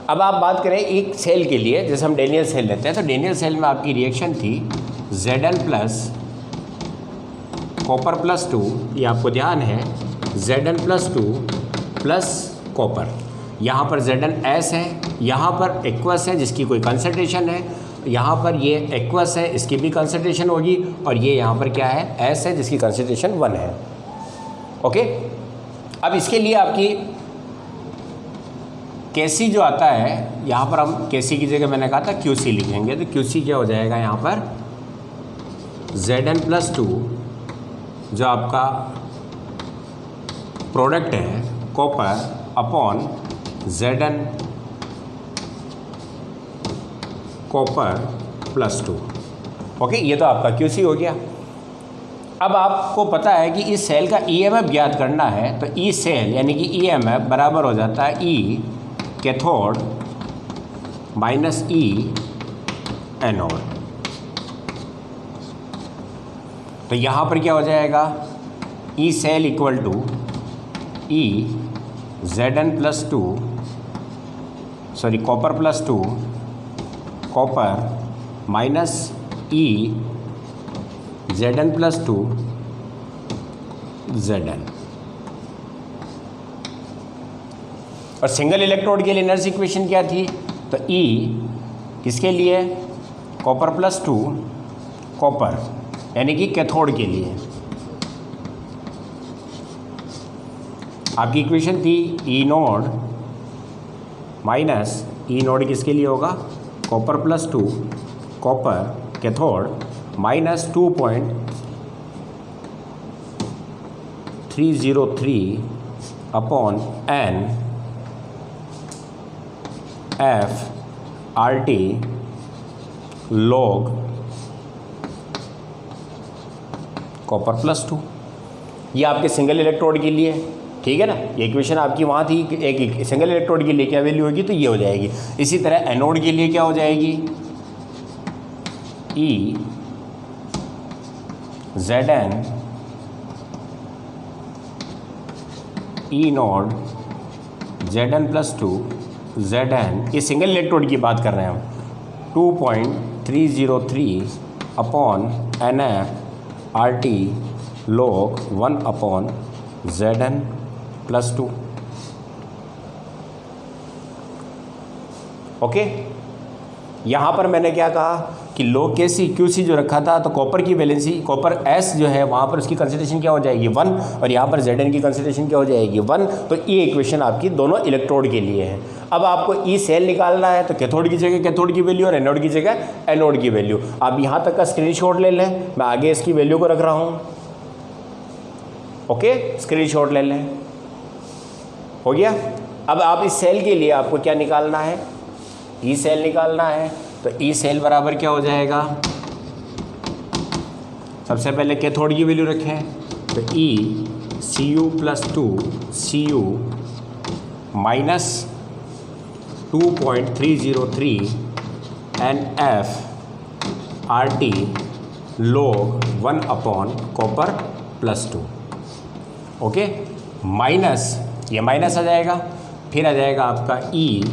अब आप बात करें एक सेल के लिए, जैसे हम डेनियल सेल लेते हैं तो डेनियल सेल में आपकी रिएक्शन थी Zn प्लस कॉपर प्लस 2, ये आपको ध्यान है Zn प्लस 2 प्लस कॉपर। यहाँ पर Zn S है, यहाँ पर एक्वस है जिसकी कोई कंसंट्रेशन है, यहाँ पर ये एक्वस है, इसकी भी कंसंट्रेशन होगी, और ये यहाँ पर क्या है, एस है, जिसकी कंसंट्रेशन 1 है। ओके, अब इसके लिए आपकी केसी जो आता है, यहाँ पर हम केसी की जगह मैंने कहा था क्यूसी लिखेंगे, तो क्यूसी क्या हो जाएगा यहाँ पर Zn+2 जो आपका प्रोडक्ट है copper upon Zn copper +2। Okay, ये तो आपका क्यूसी हो गया। अब आपको पता है कि इस सेल का ईएमएफ ज्ञात करना है, तो ई सेल यानी कि ईएमएफ बराबर हो जाता है E cathode minus E anode. तो यहाँ पर क्या हो जाएगा, E cell equal to E Zn+2 sorry copper +2 copper minus E Zn+2 Zn। और सिंगल इलेक्ट्रोड के लिए एनर्जी इक्वेशन क्या थी, तो E किसके लिए, कॉपर +2 कॉपर यानी कि कैथोड के लिए आपकी इक्वेशन थी E node minus E node किसके लिए होगा, copper +2 copper cathode minus 2.303 upon N F RT log copper +2। ये आपके सिंगल इलेक्ट्रोड के लिए, ठीक है ना, ये इक्वेशन आपकी वहाँ थी कि एक सिंगल इलेक्ट्रोड के लिए क्या वैल्यू होगी, तो ये हो जाएगी। इसी तरह एनोड के लिए क्या हो जाएगी, E Zn E node Zn+2 Zn, ये सिंगल इलेक्ट्रोड की बात कर रहे हैं हम, 2.303 upon NF RT log 1 upon Zn+2। Okay, यहाँ पर मैंने क्या कहा कि लोग केसी क्यूसी जो रखा था, तो कॉपर की वैलेंसी कॉपर एस जो है वहाँ पर उसकी कंसंट्रेशन क्या हो जाएगी 1, और यहाँ पर Zn की कंसंट्रेशन क्या हो जाएगी 1। तो ये इक्वेशन आपकी दोनों इलेक्ट्रोड के लिए है। अब आपको ई सेल निकालना है, तो कैथोड की जगह कैथोड की वैल्यू और एनोड की जगह एनोड की वैल्यू। आप यहाँ तक का स्क्रीनशॉट ले लें, मैं आगे इसकी वैल्यू को रख रहा हूँ। ओके, स्क्रीनशॉट ले लें, हो गया। अब आप इस सेल के लिए आपको क्या निकालना है, ई सेल निकालना है, तो ई सेल बराबर क्या हो जाएगा, सबसे पहले कैथोड की वैल्यू रखें, तो ई Cu+2 Cu minus 2.303 NF RT log 1 upon copper +2। Okay, minus ये माइनस आ जाएगा, फिर आ जाएगा आपका E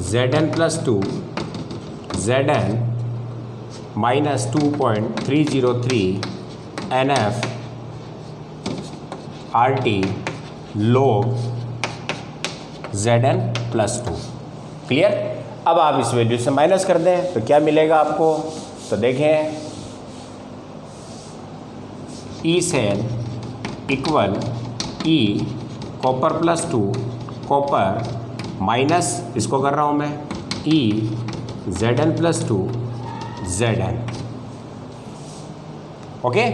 Zn+2 Zn minus 2.303 NF RT log Zn+2। Clear. अब आप इस वैल्यू से माइनस कर दें तो क्या मिलेगा आपको, तो देखें ई सेल इक्वल ई कॉपर +2 कॉपर माइनस इसको कर रहा हूँ मैं ई Zn+2 Zn। ओके,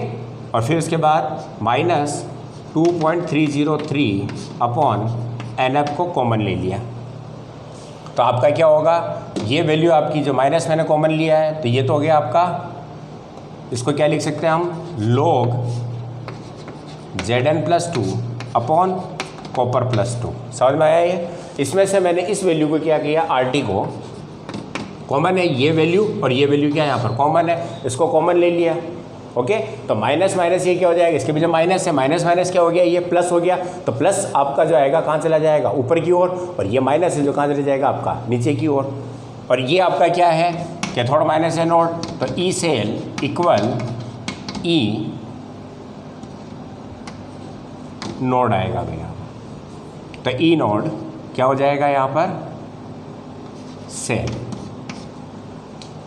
और फिर उसके बाद माइनस 2.303 अपॉन NF को कॉमन ले लिया, तो आपका क्या होगा, ये वैल्यू आपकी जो माइनस मैंने कॉमन लिया है, तो ये तो हो गया आपका, इसको क्या लिख सकते हैं हम, log Zn+2 अपॉन कॉपर +2। समझ में आया ये। इसमें से मैंने इस वैल्यू को क्या किया, RT को कॉमन है, ये वैल्यू और ये वैल्यू क्या है यहाँ पर कॉमन है, इसको कॉमन ले लिया। ओके, तो माइनस माइनस ये क्या हो जाएगा, इसके पीछे माइनस है, माइनस माइनस क्या हो गया, ये प्लस हो गया, तो प्लस आपका जो आएगा कहाँ चला जाएगा, ऊपर की ओर, और ये माइनस है जो कहाँ चला जाएगा आपका नीचे की ओर। और ये आपका क्या है, कैथोड माइनस एनोड, तो E cell equal E nought आएगा भैया, तो ई नोड क्या हो जाएगा यहाँ पर cell.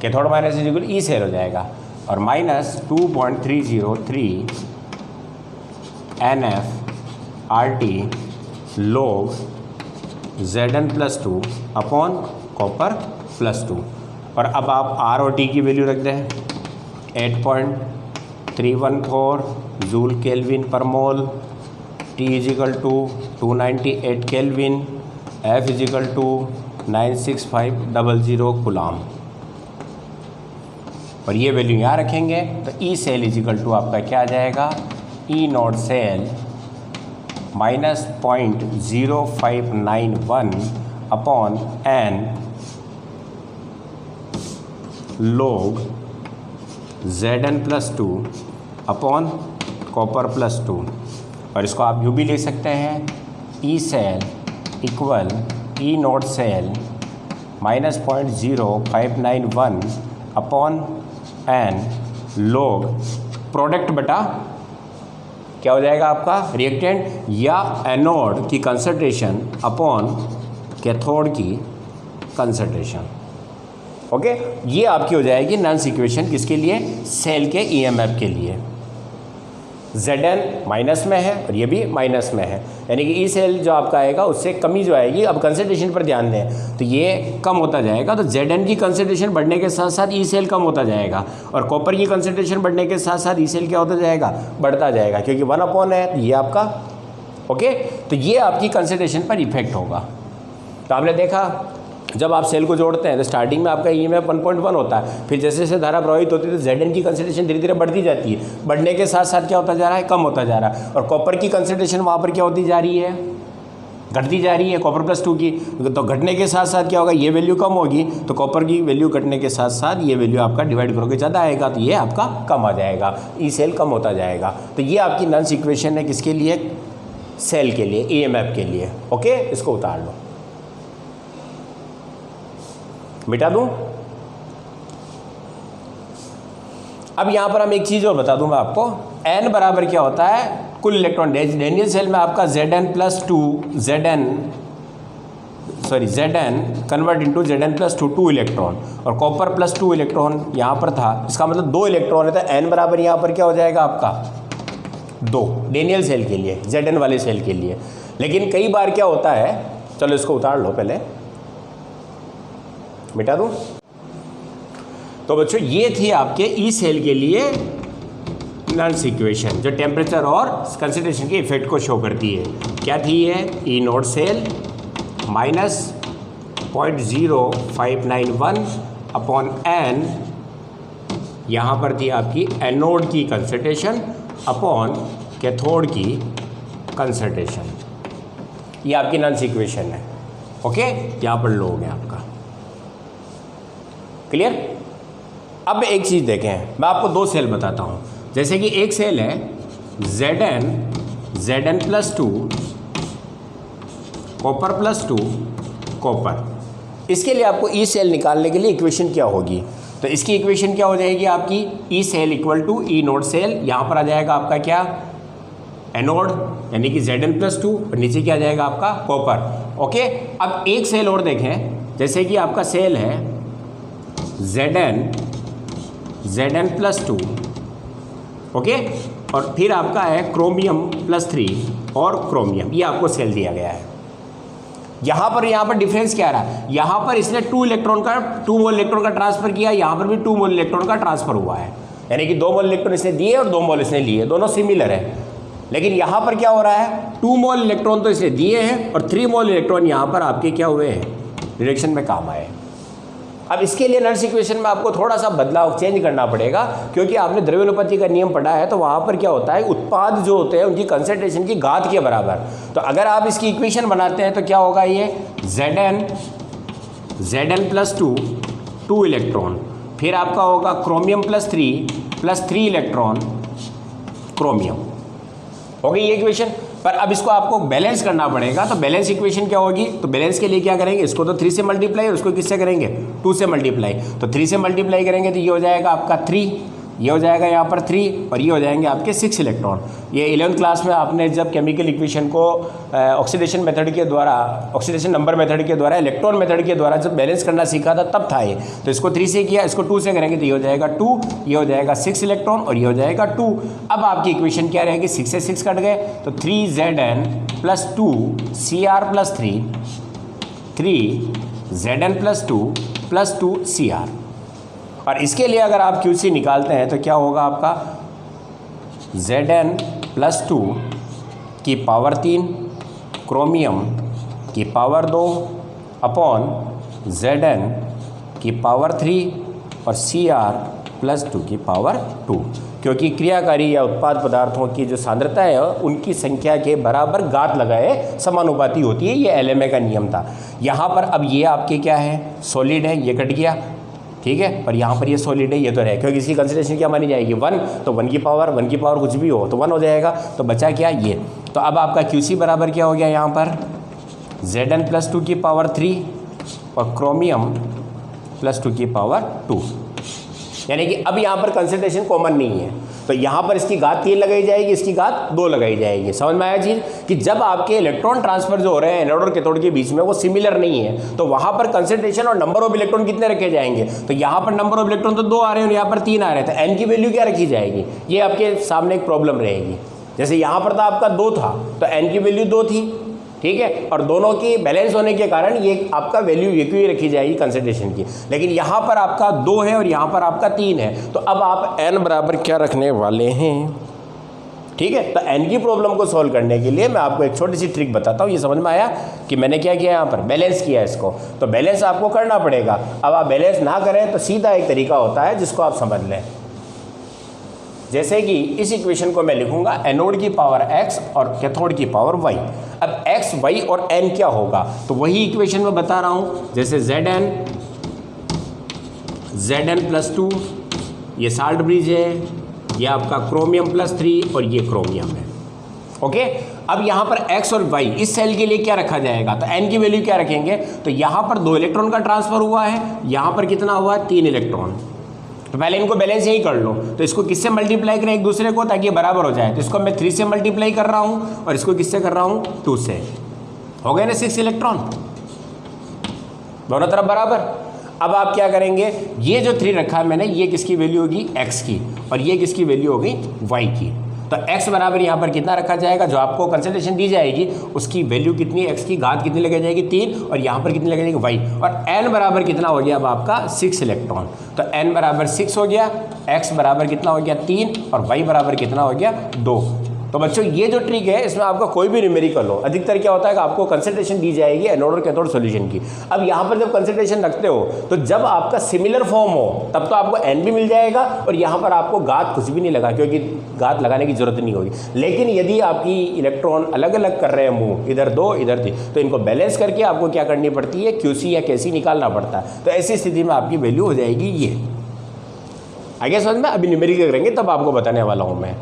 Cathode minus is equal E cell हो जाएगा, और minus 2.303 NF/RT log Zn+2 upon copper +2। और अब आप R और T की वैल्यू रख दें, 8.314 joule kelvin per mole, T is equal to 298 kelvin, F is equal to 96500 coulomb. और ये वैल्यू यहाँ रखेंगे तो E cell is equal to आपका क्या आ जाएगा, E naught cell minus 0.0591 upon N log Zn+2 upon copper +2। और इसको आप यूँ भी लिख सकते हैं, E cell equal E naught cell minus 0.0591 upon N log product बटा क्या हो जाएगा आपका रिएक्टेंट या एनोड की कंसंट्रेशन अपॉन कैथोड की कंसंट्रेशन। ओके, ये आपकी हो जाएगी नॉइस इक्वेशन किसके लिए, सेल के ईएमएफ के लिए। Zn माइनस में है और ये भी माइनस में है, यानी कि ई सेल जो आपका आएगा उससे कमी जो आएगी। अब कंसंट्रेशन पर ध्यान दें तो ये कम होता जाएगा, तो Zn की कंसंट्रेशन बढ़ने के साथ साथ ई सेल कम होता जाएगा, और कॉपर की कंसंट्रेशन बढ़ने के साथ साथ ई सेल क्या होता जाएगा, बढ़ता जाएगा, क्योंकि 1 है ये आपका। ओके, तो ये आपकी कंसंट्रेशन पर इफेक्ट होगा। तो आपने देखा जब आप सेल को जोड़ते हैं तो स्टार्टिंग में आपका ईएमएफ 1.1 होता है, फिर जैसे जैसे धारा प्रवाहित होती है तो Zn की कंसंट्रेशन धीरे धीरे बढ़ती जाती है, बढ़ने के साथ साथ क्या होता जा रहा है, कम होता जा रहा है। और कॉपर की कंसंट्रेशन वहाँ पर क्या होती जा रही है, घटती जा रही है, कॉपर +2 की। तो घटने के साथ साथ क्या होगा, ये वैल्यू कम होगी, तो कॉपर की वैल्यू घटने के साथ साथ ये वैल्यू आपका डिवाइड करोगे ज़्यादा आएगा, तो ये आपका कम आ जाएगा, ई सेल कम होता जाएगा। तो ये आपकी नॉइस इक्वेशन है किसके लिए, सेल के लिए, ईएमएफ के लिए। ओके, इसको उतार लो, मिटा दूं। अब यहां पर हम एक चीज़ और बता दूंगा आपको, n बराबर क्या होता है, कुल इलेक्ट्रॉन। डेनियल सेल में आपका Zn+2 Zn convert into Zn+2 2 electron, और कॉपर +2 इलेक्ट्रॉन यहाँ पर था, इसका मतलब 2 इलेक्ट्रॉन है, तो n बराबर यहाँ पर क्या हो जाएगा आपका 2 डेनियल सेल के लिए, Zn वाले सेल के लिए। लेकिन कई बार क्या होता है, चलो इसको उतार लो, पहले मिटा दूं। तो बच्चों ये थी आपके ई सेल के लिए नॉइस इक्वेशन, जो टेम्परेचर और कंसंट्रेशन के इफेक्ट को शो करती है। क्या थी ये, E naught cell minus 0.0591 upon N, यहाँ पर थी आपकी एनोड की कंसंट्रेशन अपॉन कैथोड की कंसंट्रेशन। ये आपकी नॉइस इक्वेशन है। ओके, यहाँ पर लो हो गया आपका, क्लियर। अब एक चीज़ देखें, मैं आपको 2 सेल बताता हूँ। जैसे कि एक सेल है Zn+2 कॉपर +2 कॉपर। इसके लिए आपको ई सेल निकालने के लिए इक्वेशन क्या होगी, तो इसकी इक्वेशन क्या हो जाएगी आपकी, E cell equal to E nought cell, यहाँ पर आ जाएगा आपका क्या, एनोड यानी कि Zn+2, और नीचे क्या आ जाएगा आपका कॉपर। ओके, अब एक सेल और देखें, जैसे कि आपका सेल है Zn+2, ओके, और फिर आपका है क्रोमियम +3 और क्रोमियम, ये आपको सेल दिया गया है। यहाँ पर डिफरेंस क्या रहा, यहाँ पर इसने 2 मोल इलेक्ट्रॉन का ट्रांसफर किया, यहाँ पर भी 2 मोल इलेक्ट्रॉन का ट्रांसफर हुआ है, यानी कि 2 मोल इलेक्ट्रॉन इसने दिए और 2 मोल इसने लिए, दोनों सिमिलर है। लेकिन यहाँ पर क्या हो रहा है, 2 मोल इलेक्ट्रॉन तो इसने दिए हैं और 3 मोल इलेक्ट्रॉन यहाँ पर आपके क्या हुए हैं, रिएक्शन में काम आए। अब इसके लिए नॉइस इक्वेशन में आपको थोड़ा सा बदलाव चेंज करना पड़ेगा, क्योंकि आपने द्रव्यानुपाती का नियम पढ़ा है, तो वहाँ पर क्या होता है, उत्पाद जो होते हैं उनकी कंसंट्रेशन की घात के बराबर। तो अगर आप इसकी इक्वेशन बनाते हैं तो क्या होगा, ये Zn+2 2 इलेक्ट्रॉन, फिर आपका होगा क्रोमियम +3 इलेक्ट्रॉन क्रोमियम, हो गई ये इक्वेशन। पर अब इसको आपको बैलेंस करना पड़ेगा, तो बैलेंस इक्वेशन क्या होगी, तो बैलेंस के लिए क्या करेंगे, इसको तो 3 से मल्टीप्लाई और उसको किससे करेंगे, 2 से मल्टीप्लाई। तो 3 से मल्टीप्लाई करेंगे तो ये हो जाएगा आपका 3, ये हो जाएगा यहाँ पर 3 और ये हो जाएंगे आपके 6 इलेक्ट्रॉन। ये 11th क्लास में आपने जब केमिकल इक्वेशन को ऑक्सीडेशन मेथड के द्वारा, ऑक्सीडेशन नंबर मेथड के द्वारा, इलेक्ट्रॉन मेथड के द्वारा जब बैलेंस करना सीखा था तब था ये। तो इसको 3 से किया, इसको 2 से करेंगे तो ये हो जाएगा 2, ये हो जाएगा 6 इलेक्ट्रॉन और ये हो जाएगा 2। अब आपकी इक्वेशन क्या रहेगी, 6 से 6 कट गए तो 3Zn + 2 Cr + 3, 3Zn + 2 + 2 Cr। और इसके लिए अगर आप QC निकालते हैं तो क्या होगा आपका, Zn + 2 की पावर 3 क्रोमियम की पावर 2 अपॉन Zn की पावर 3 और Cr + 2 की पावर 2, क्योंकि क्रियाकारी या उत्पाद पदार्थों की जो सांद्रता है उनकी संख्या के बराबर घात लगाए समानुपाती होती है। ये LMA का नियम था। यहाँ पर अब ये आपके क्या है, सॉलिड है, ये कट गया, ठीक है, और यहाँ पर ये सॉलिड है, ये तो रहे, क्योंकि इसकी कंसिडरेशन क्या मानी जाएगी, 1, तो 1 की पावर कुछ भी हो तो 1 हो जाएगा। तो बचा क्या, ये। तो अब आपका QC बराबर क्या हो गया यहाँ पर, Zn + 2 की पावर 3 और क्रोमियम + 2 की पावर 2, यानी कि अब यहाँ पर कंसंट्रेशन कॉमन नहीं है, तो यहाँ पर इसकी घात 3 लगाई जाएगी, इसकी घात 2 लगाई जाएगी। समझ में आया चीज़, कि जब आपके इलेक्ट्रॉन ट्रांसफर जो हो रहे हैं एनोड और कैथोड के बीच में वो सिमिलर नहीं है, तो वहाँ पर कंसंट्रेशन और नंबर ऑफ इलेक्ट्रॉन कितने रखे जाएंगे, तो यहाँ पर नंबर ऑफ इलेक्ट्रॉन तो 2 आ रहे हैं और यहाँ पर 3 आ रहे हैं, तो एन की वैल्यू क्या रखी जाएगी, ये आपके सामने एक प्रॉब्लम रहेगी। जैसे यहाँ पर तो आपका 2 था तो एन की वैल्यू 2 थी, ठीक है, और दोनों की बैलेंस होने के कारण ये आपका वैल्यू एक ही रखी जाएगी कंसंट्रेशन की। लेकिन यहाँ पर आपका 2 है और यहाँ पर आपका 3 है, तो अब आप n बराबर क्या रखने वाले हैं, ठीक है। तो n की प्रॉब्लम को सॉल्व करने के लिए मैं आपको एक छोटी सी ट्रिक बताता हूँ। ये समझ में आया कि मैंने क्या किया, यहाँ पर बैलेंस किया इसको, तो बैलेंस आपको करना पड़ेगा। अब आप बैलेंस ना करें तो सीधा एक तरीका होता है जिसको आप समझ लें। जैसे कि इस इक्वेशन को मैं लिखूंगा एनोड की पावर x और कैथोड की पावर y। अब x, y और n क्या होगा, तो वही इक्वेशन में बता रहा हूं। जैसे Zn + 2, ये साल्ट ब्रिज है, ये आपका क्रोमियम + 3 और ये क्रोमियम है, ओके। अब यहाँ पर x और y इस सेल के लिए क्या रखा जाएगा, तो n की वैल्यू क्या रखेंगे, तो यहाँ पर 2 इलेक्ट्रॉन का ट्रांसफर हुआ है, यहाँ पर कितना हुआ, 3 इलेक्ट्रॉन। तो पहले इनको बैलेंस यही कर लो, तो इसको किससे मल्टीप्लाई करें एक दूसरे को ताकि ये बराबर हो जाए, तो इसको मैं 3 से मल्टीप्लाई कर रहा हूँ और इसको किससे कर रहा हूँ, 2 से। हो गए ना 6 इलेक्ट्रॉन, दोनों तरफ बराबर। अब आप क्या करेंगे, ये जो 3 रखा है मैंने, ये किसकी वैल्यू होगी, x की, और ये किसकी वैल्यू होगी, y की। तो x बराबर यहाँ पर कितना रखा जाएगा, जो आपको कंसंट्रेशन दी जाएगी उसकी वैल्यू कितनी, x की घात कितनी लगाई जाएगी, 3, और यहाँ पर कितनी लगाई जाएगी, y। और n बराबर कितना हो गया अब आपका 6 इलेक्ट्रॉन, तो n बराबर 6 हो गया, x बराबर कितना हो गया 3 और y बराबर कितना हो गया 2। तो बच्चों ये जो ट्रिक है इसमें आपका कोई भी न्यूमेरिकल हो, अधिकतर क्या होता है कि आपको कंसंट्रेशन दी जाएगी एनोड और कैथोड सॉल्यूशन की। अब यहाँ पर जब कंसंट्रेशन रखते हो तो जब आपका सिमिलर फॉर्म हो तब तो आपको n भी मिल जाएगा और यहाँ पर आपको घात कुछ भी नहीं लगा, क्योंकि घात लगाने की जरूरत नहीं होगी। लेकिन यदि आपकी इलेक्ट्रॉन अलग अलग कर रहे हैं मूव, इधर 2 इधर 3, तो इनको बैलेंस करके आपको क्या करनी पड़ती है, QC या KC निकालना पड़ता है। तो ऐसी स्थिति में आपकी वैल्यू हो जाएगी ये। आगे समझ में, अभी न्यूमेरिकल करेंगे तब आपको बताने वाला हूँ मैं,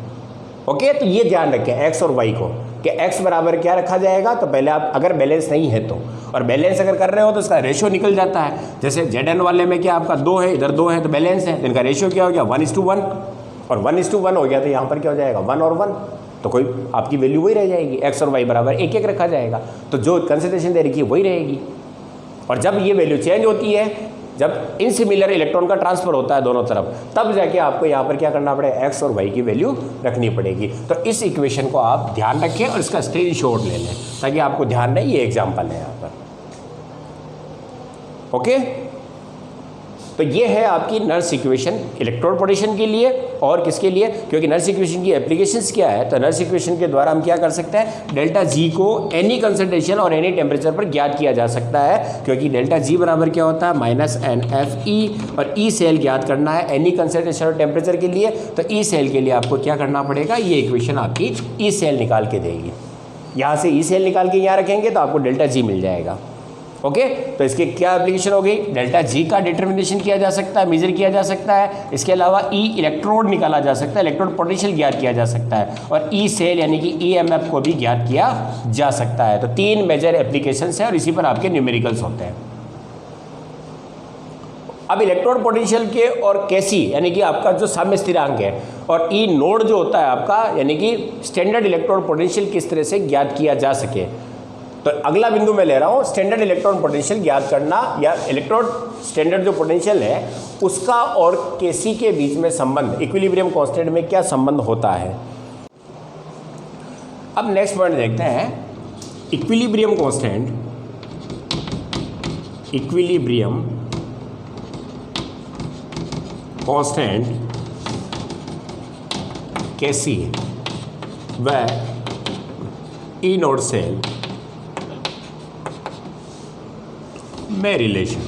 ओके। तो ये ध्यान रखें x और y को, कि x बराबर क्या रखा जाएगा, तो पहले आप अगर बैलेंस नहीं है तो, और बैलेंस अगर कर रहे हो तो इसका रेशियो निकल जाता है। जैसे Zn वाले में क्या आपका 2 है, इधर 2 है, तो बैलेंस है, तो इनका रेशियो क्या हो गया 1:1, और 1:1 हो गया तो यहाँ पर क्या हो जाएगा 1 और 1, तो कोई आपकी वैल्यू वही रह जाएगी, x और y बराबर 1:1 रखा जाएगा, तो जो कंसंट्रेशन दे रखी है वही रहेगी। और जब ये वैल्यू चेंज होती है, जब इनसिमिलर इलेक्ट्रॉन का ट्रांसफर होता है दोनों तरफ, तब जाके आपको यहाँ पर क्या करना पड़ेगा, x और y की वैल्यू रखनी पड़ेगी। तो इस इक्वेशन को आप ध्यान रखें और इसका स्क्रीनशॉट ले लें ताकि आपको ध्यान रहे, ये एग्जाम्पल है यहाँ पर, ओके। तो ये है आपकी नर्स इक्वेशन इलेक्ट्रोड पोटेंशियल के लिए और किसके लिए, क्योंकि नर्स इक्वेशन की एप्लीकेशंस क्या है, तो नर्स इक्वेशन के द्वारा हम क्या कर सकते हैं, डेल्टा जी को एनी कंसंट्रेशन और एनी टेम्परेचर पर ज्ञात किया जा सकता है, क्योंकि डेल्टा जी बराबर क्या होता है -NFE, और ई सेल ज्ञात करना है एनी कंसंट्रेशन और टेम्परेचर के लिए। तो ई सेल के लिए आपको क्या करना पड़ेगा, ये इक्वेशन आपकी ई सेल निकाल के देगी। यहाँ से ई सेल निकाल के यहाँ रखेंगे तो आपको डेल्टा जी मिल जाएगा, ओके। तो इसकी क्या एप्लीकेशन हो गई, डेल्टा जी का डिटर्मिनेशन किया जा सकता है, मेजर किया जा सकता है। इसके अलावा ई इलेक्ट्रोड निकाला जा सकता है, इलेक्ट्रोड पोटेंशियल ज्ञात किया जा सकता है, और ई सेल यानी कि EMF को भी ज्ञात किया जा सकता है। तो 3 मेजर एप्लीकेशंस है और इसी पर आपके न्यूमेरिकल्स होते हैं, अब इलेक्ट्रोड पोटेंशियल के और केसी यानी कि आपका जो साम्य स्थिरांक है और ई नोड जो होता है आपका यानी कि स्टैंडर्ड इलेक्ट्रोड पोटेंशियल किस तरह से ज्ञात किया जा सके। तो अगला बिंदु मैं ले रहा हूँ स्टैंडर्ड इलेक्ट्रॉन पोटेंशियल ज्ञात करना या इलेक्ट्रोड स्टैंडर्ड जो पोटेंशियल है उसका और केसी के बीच में संबंध, इक्विलिब्रियम कांस्टेंट में क्या संबंध होता है। अब नेक्स्ट पॉइंट देखते हैं इक्विलिब्रियम कांस्टेंट, इक्विलिब्रियम कांस्टेंट केसी व ई नोड सेल में रिलेशन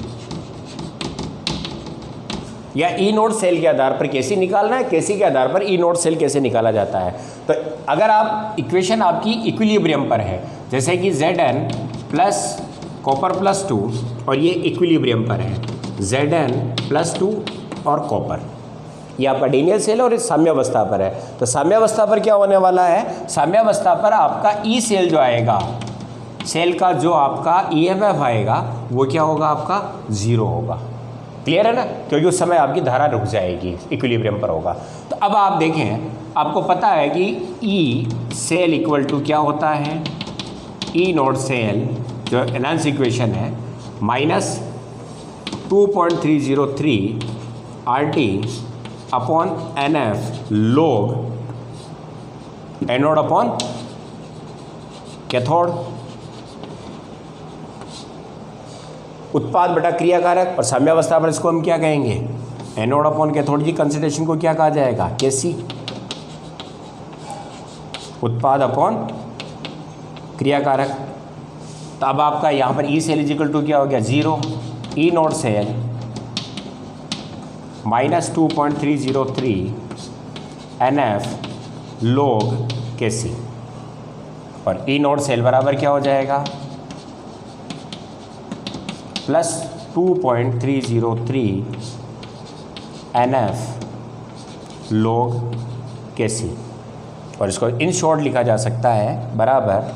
या ई नोड सेल के आधार पर केसी निकालना है, केसी के आधार पर ई नोड सेल कैसे निकाला जाता है। तो अगर आप इक्वेशन आपकी इक्विलिब्रियम पर है जैसे कि Zn प्लस कॉपर प्लस 2 और ये इक्विलिब्रियम पर है Zn प्लस 2 और कॉपर, ये आपका डीनियल सेल और इस साम्यावस्था पर है। तो साम्यावस्था पर क्या होने वाला है, साम्यावस्था पर आपका ई सेल जो आएगा, सेल का जो आपका ईएमएफ आएगा वो क्या होगा, आपका 0 होगा। क्लियर है ना, क्योंकि उस समय आपकी धारा रुक जाएगी, इक्विलिब्रियम पर होगा। तो अब आप देखें, आपको पता है कि ई सेल इक्वल टू क्या होता है, ई नोड सेल जो एनहांस इक्वेशन है minus 2.303 RT upon NF log anode upon cathode, उत्पाद बटा क्रियाकारक और साम्यावस्था पर इसको हम क्या कहेंगे, एनोड अपॉन कैथोड की कंसंट्रेशन को क्या कहा जाएगा, केसी, उत्पाद अपॉन क्रियाकारक। तो अब आपका यहाँ पर ई सेल इजिकल टू क्या हो गया, 0, E nought cell minus 2.303 NF log KC और ई नोड सेल बराबर क्या हो जाएगा, प्लस 2.303 NF log केसी और इसको इन शॉर्ट लिखा जा सकता है बराबर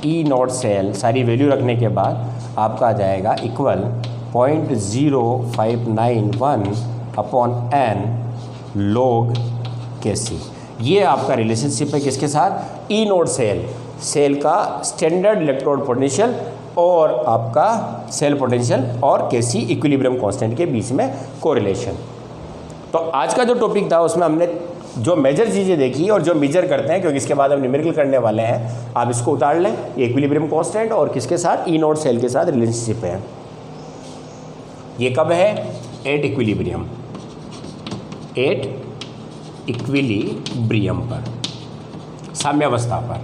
ई नोड सेल सारी वैल्यू रखने के बाद आपका आ जाएगा इक्वल 0.0591 अपॉन n log केसी। ये आपका रिलेशनशिप है किसके साथ, ई नोड सेल, सेल का स्टैंडर्ड इलेक्ट्रोड पोटेंशियल और आपका सेल पोटेंशियल और केसी इक्विलिब्रियम कांस्टेंट के बीच में कोरिलेशन। तो आज का जो टॉपिक था उसमें हमने जो मेजर चीज़ें देखी और जो मेजर करते हैं, क्योंकि इसके बाद हम न्यूमेरिकल करने वाले हैं, आप इसको उतार लें, ये इक्विलिब्रियम कांस्टेंट और किसके साथ, ई नोड सेल के साथ रिलेशनशिप है। ये कब है, एट इक्विलिब्रियम, एट इक्विलिब्रियम पर, साम्यावस्था पर।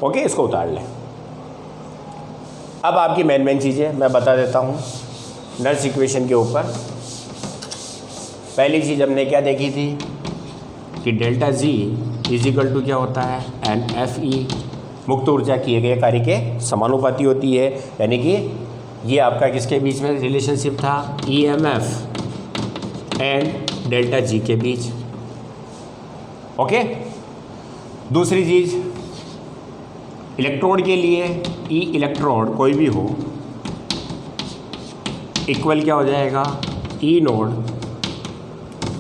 ओके, इसको उतार लें। अब आपकी मेन चीज़ें मैं बता देता हूँ नर्स इक्वेशन के ऊपर। पहली चीज़ हमने क्या देखी थी कि डेल्टा जी इजिकल टू क्या होता है, NFE, मुक्त ऊर्जा किए गए कार्य के समानुपाती होती है, यानी कि ये आपका किसके बीच में रिलेशनशिप था, EMF एंड डेल्टा जी के बीच। ओके, दूसरी चीज़ इलेक्ट्रोड के लिए ई इलेक्ट्रोड कोई भी हो इक्वल क्या हो जाएगा, ई node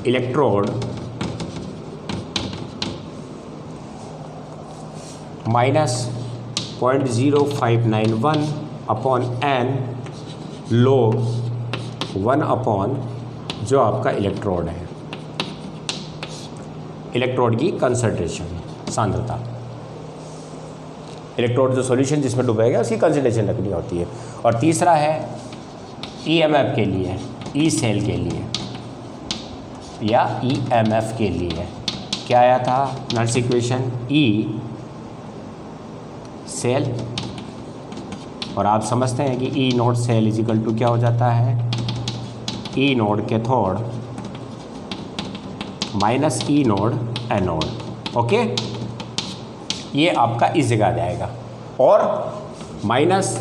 electrode minus 0.0591 upon n log 1 upon जो आपका इलेक्ट्रोड है, इलेक्ट्रोड की कंसंट्रेशन, सांद्रता, इलेक्ट्रोड जो सॉल्यूशन जिसमें डूबेगा उसकी कंसंट्रेशन रखनी होती है। और तीसरा है EMF के लिए, ई सेल के लिए या EMF के लिए क्या आया था नर्स इक्वेशन, ई सेल, और आप समझते हैं कि E nought cell equal to क्या हो जाता है, E nought cathode minus E nought anode. Okay, ये आपका इस जगह आ जाएगा और minus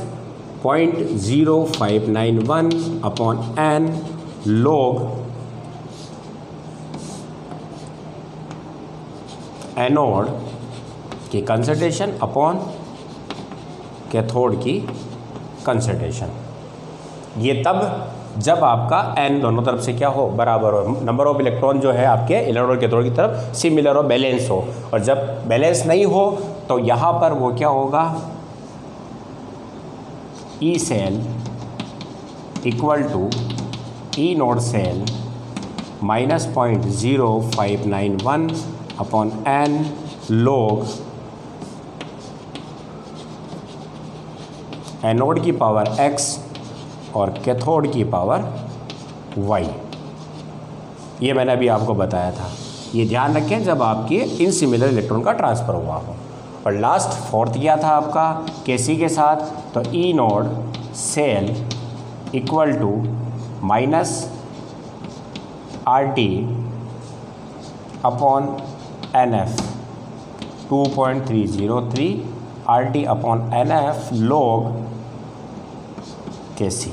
0.0591 upon n log anode की कंसंट्रेशन अपॉन कैथोड की कंसंट्रेशन। ये तब जब आपका n दोनों तरफ से क्या हो, बराबर हो, नंबर ऑफ इलेक्ट्रॉन जो है आपके इलेक्ट्रॉन और कैथोड की तरफ सिमिलर हो, बैलेंस हो। और जब बैलेंस नहीं हो तो यहाँ पर वो क्या होगा, E cell equal to E nought cell minus -0.0591 upon n log anode की पावर x और कैथोड की पावर y। ये मैंने अभी आपको बताया था। ये ध्यान रखें जब आपके इनसिमिलर इलेक्ट्रॉन का ट्रांसफ़र हुआ हो। और लास्ट फोर्थ किया था आपका केसी के साथ, तो E nought cell equal to minus RT upon NF 2.303 RT upon NF log KC।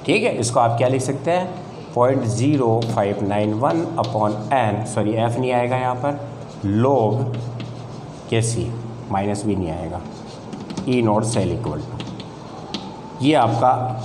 ठीक है, इसको आप क्या लिख सकते हैं, 0.0591 अपॉन F नहीं आएगा यहाँ पर, log KC, माइनस भी नहीं आएगा, E nought cell equal to, ये आपका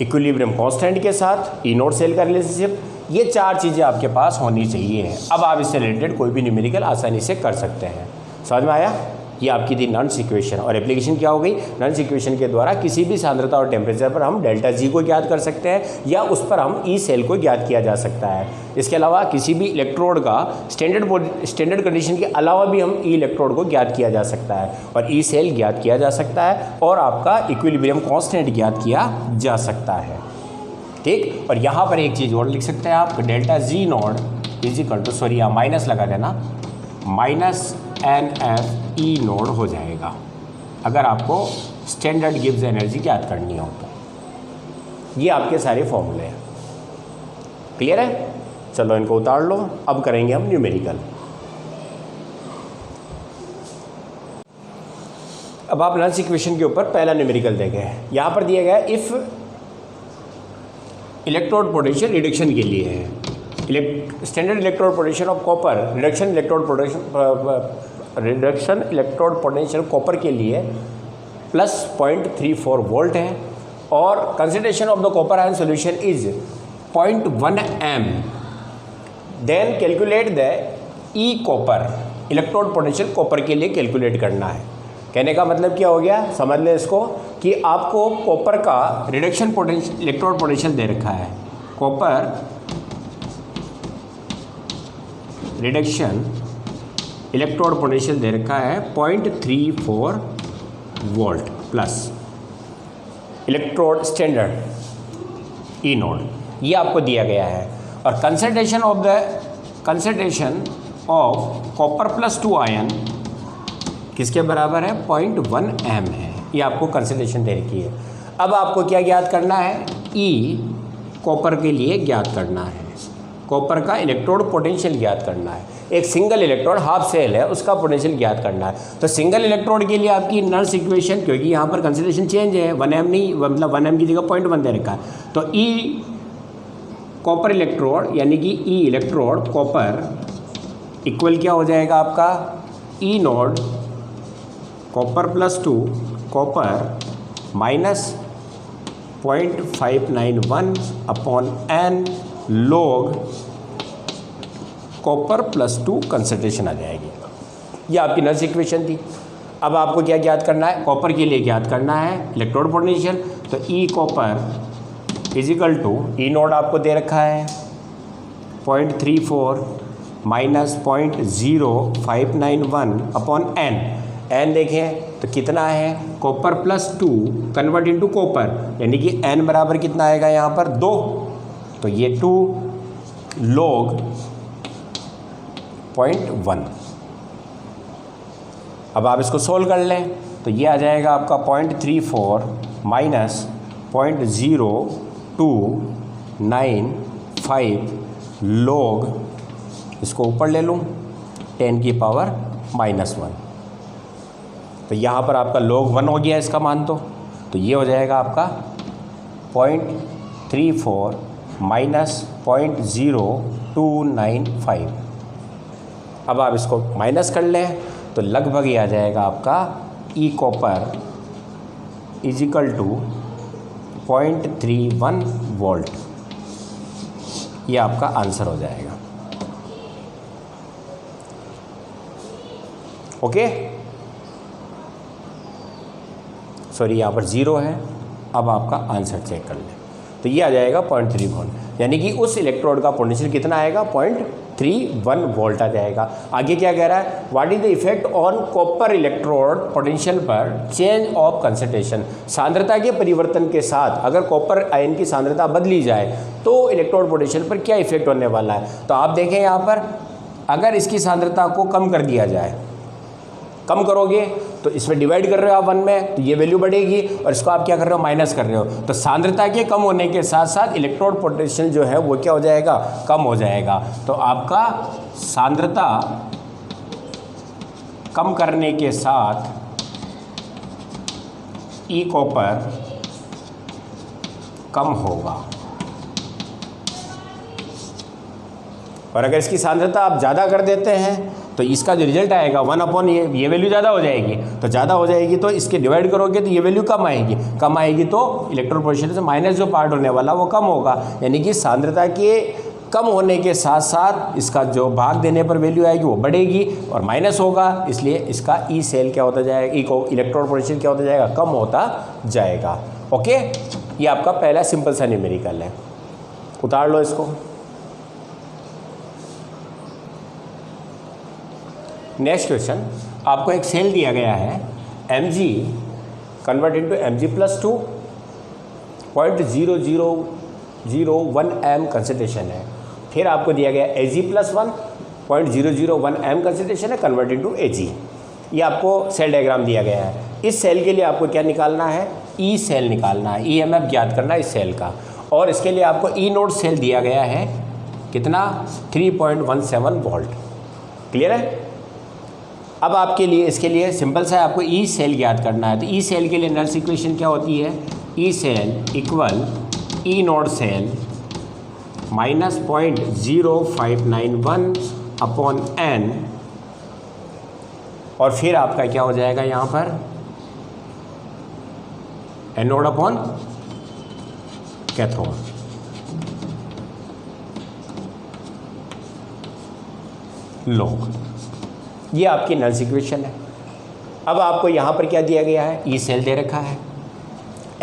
इक्विलिब्रियम कांस्टेंट के साथ ई नोड सेल का रिलेशनशिप। ये चार चीज़ें आपके पास होनी चाहिए। अब आप इससे रिलेटेड कोई भी न्यूमेरिकल आसानी से कर सकते हैं। समझ में आया? ये आपकी थी नॉन्स इक्वेशन। और एप्लीकेशन क्या हो गई, नॉन्स इक्वेशन के द्वारा किसी भी सांद्रता और टेम्परेचर पर हम डेल्टा जी को ज्ञात कर सकते हैं या उस पर हम ई सेल को ज्ञात किया जा सकता है। इसके अलावा किसी भी इलेक्ट्रोड का स्टैंडर्ड कंडीशन के अलावा भी हम ई इलेक्ट्रोड को ज्ञात किया जा सकता है और ई सेल ज्ञात किया जा सकता है और आपका इक्विलिब्रियम कांस्टेंट ज्ञात किया जा सकता है। ठीक, और यहाँ पर एक चीज़ और लिख सकते हैं आप, delta G nought is equal to, sorry यहाँ माइनस लगा देना, माइनस NF ई नोड हो जाएगा अगर आपको स्टैंडर्ड गिब्स एनर्जी ज्ञात करनी हो तो। ये आपके सारे फॉर्मूले हैं। क्लियर है? चलो इनको उतार लो। अब करेंगे हम न्यूमेरिकल। अब आप नॉन्स इक्वेशन के ऊपर पहला न्यूमेरिकल देखें। यहाँ पर दिया गया है इफ़ इलेक्ट्रोड पोटेंशियल रिडक्शन के लिए है, standard electrode potential of copper, reduction electrode potential copper के लिए प्लस 0.34 वोल्ट है और concentration of the copper ion solution is 0.1 m। Then calculate the E copper, electrode potential copper के लिए calculate करना है। कहने का मतलब क्या हो गया, समझ लें इसको कि आपको कॉपर का रिडक्शन पोटेंशियल इलेक्ट्रोड पोटेंशियल दे रखा है, कॉपर रिडक्शन इलेक्ट्रोड पोटेंशियल दे रखा है 0.34 वोल्ट प्लस इलेक्ट्रोड स्टैंडर्ड ई नोड, ये आपको दिया गया है। और concentration of copper plus 2 ion किसके बराबर है, 0.1 m है। ये आपको कंसंट्रेशन दे रखी है। अब आपको क्या ज्ञात करना है, ई कॉपर के लिए ज्ञात करना है, कॉपर का इलेक्ट्रोड पोटेंशियल ज्ञात करना है। एक सिंगल इलेक्ट्रोड हाफ सेल है, उसका पोटेंशियल ज्ञात करना है। तो सिंगल इलेक्ट्रोड के लिए आपकी नॉन्स इक्वेशन, क्योंकि यहाँ पर कंसंट्रेशन चेंज है, 1 m नहीं, मतलब 1 m की जगह 0.1 दे रखा है, तो ई कॉपर इलेक्ट्रोड यानी कि ई इलेक्ट्रोड कॉपर इक्वल क्या हो जाएगा आपका, E naught copper plus 2 copper minus 0.591 upon n log copper plus 2 concentration आ जाएगी। ये आपकी नॉन्स इक्वेशन थी। अब आपको क्या ज्ञात करना है, कॉपर के लिए ज्ञात करना है इलेक्ट्रोड पोटेंशियल, तो E copper is equal to E naught आपको दे रखा है 0.34 माइनस 0.0591 अपॉन n देखें तो कितना है, copper plus 2 convert into copper, यानी कि n बराबर कितना आएगा यहाँ पर 2, तो ये 2 log 0.1। अब आप इसको सोल्व कर लें तो ये आ जाएगा आपका 0.34 माइनस 0.0295 log, इसको ऊपर ले लूँ 10 की पावर -1, तो यहाँ पर आपका log 1 हो गया इसका मान। तो ये हो जाएगा आपका 0.34 माइनस 0.0295। अब आप इसको माइनस कर लें तो लगभग ये आ जाएगा आपका E copper is equal to 0.31 volt. ये आपका आंसर हो जाएगा। ओके, सॉरी यहाँ पर 0 है। अब आपका आंसर चेक कर लें, तो ये आ जाएगा 0.3 वोल्ट, यानी कि उस इलेक्ट्रोड का पोटेंशियल कितना आएगा, 0.31 वोल्ट आ जाएगा। आगे क्या कह रहा है, what is the effect on copper electrode potential पर चेंज ऑफ कंसंट्रेशन। सांद्रता के परिवर्तन के साथ अगर कॉपर आयन की सांद्रता बदली जाए तो इलेक्ट्रोड पोटेंशियल पर क्या इफेक्ट होने वाला है। तो आप देखें यहाँ पर, अगर इसकी सांद्रता को कम कर दिया जाए, कम करोगे तो इसमें डिवाइड कर रहे हो आप 1 में, तो ये वैल्यू बढ़ेगी, और इसको आप क्या कर रहे हो, माइनस कर रहे हो। तो सांद्रता के कम होने के साथ साथ इलेक्ट्रोड पोटेंशियल जो है वो क्या हो जाएगा, कम हो जाएगा। तो आपका सांद्रता कम करने के साथ ई कॉपर कम होगा, और अगर इसकी सांद्रता आप ज़्यादा कर देते हैं तो इसका जो रिजल्ट आएगा 1 ये वैल्यू ज़्यादा हो जाएगी। तो ज़्यादा हो जाएगी तो इसके डिवाइड करोगे तो ये वैल्यू कम आएगी, कम आएगी तो इलेक्ट्रोड पोटेंशियल से माइनस जो पार्ट होने वाला वो कम होगा, यानी कि सांद्रता के कम होने के साथ साथ इसका जो भाग देने पर वैल्यू आएगी वो बढ़ेगी और माइनस होगा, इसलिए इसका ई सेल क्या होता जाएगा, इलेक्ट्रोड पोटेंशियल क्या होता जाएगा, कम होता जाएगा। ओके, ये आपका पहला सिंपल सा न्यूमेरिकल है, उतार लो इसको। नेक्स्ट क्वेश्चन, आपको एक सेल दिया गया है Mg convert into Mg+2 0.0001 m concentration है। फिर आपको दिया गया Ag+1 0.001 m कंसंट्रेशन है, कन्वर्ट इनटू Ag। ये आपको सेल डायग्राम दिया गया है। इस सेल के लिए आपको क्या निकालना है, ई सेल निकालना है, EMF ज्ञात करना है इस सेल का, और इसके लिए आपको ई नोड सेल दिया गया है कितना, 3.17 वोल्ट। क्लियर है। अब आपके लिए इसके लिए सिंपल सा है, आपको ई सेल ज्ञात करना है। तो ई सेल के लिए नल्स इक्वेशन क्या होती है, E cell equal E nought cell minus 0.0591 upon n, और फिर आपका क्या हो जाएगा यहाँ पर एनोड अपॉन कैथोड। लॉग, ये आपकी नल्स इक्वेशन है। अब आपको यहाँ पर क्या दिया गया है, ई सेल दे रखा है,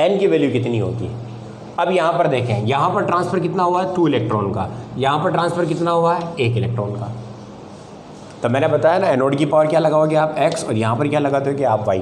n की वैल्यू कितनी होगी। अब यहाँ पर देखें, यहाँ पर ट्रांसफ़र कितना हुआ है, 2 इलेक्ट्रॉन का, यहाँ पर ट्रांसफ़र कितना हुआ है, 1 इलेक्ट्रॉन का। तो मैंने बताया ना, एनोड की पावर क्या लगाओगे आप x, और यहाँ पर क्या लगाते हो कि आप y।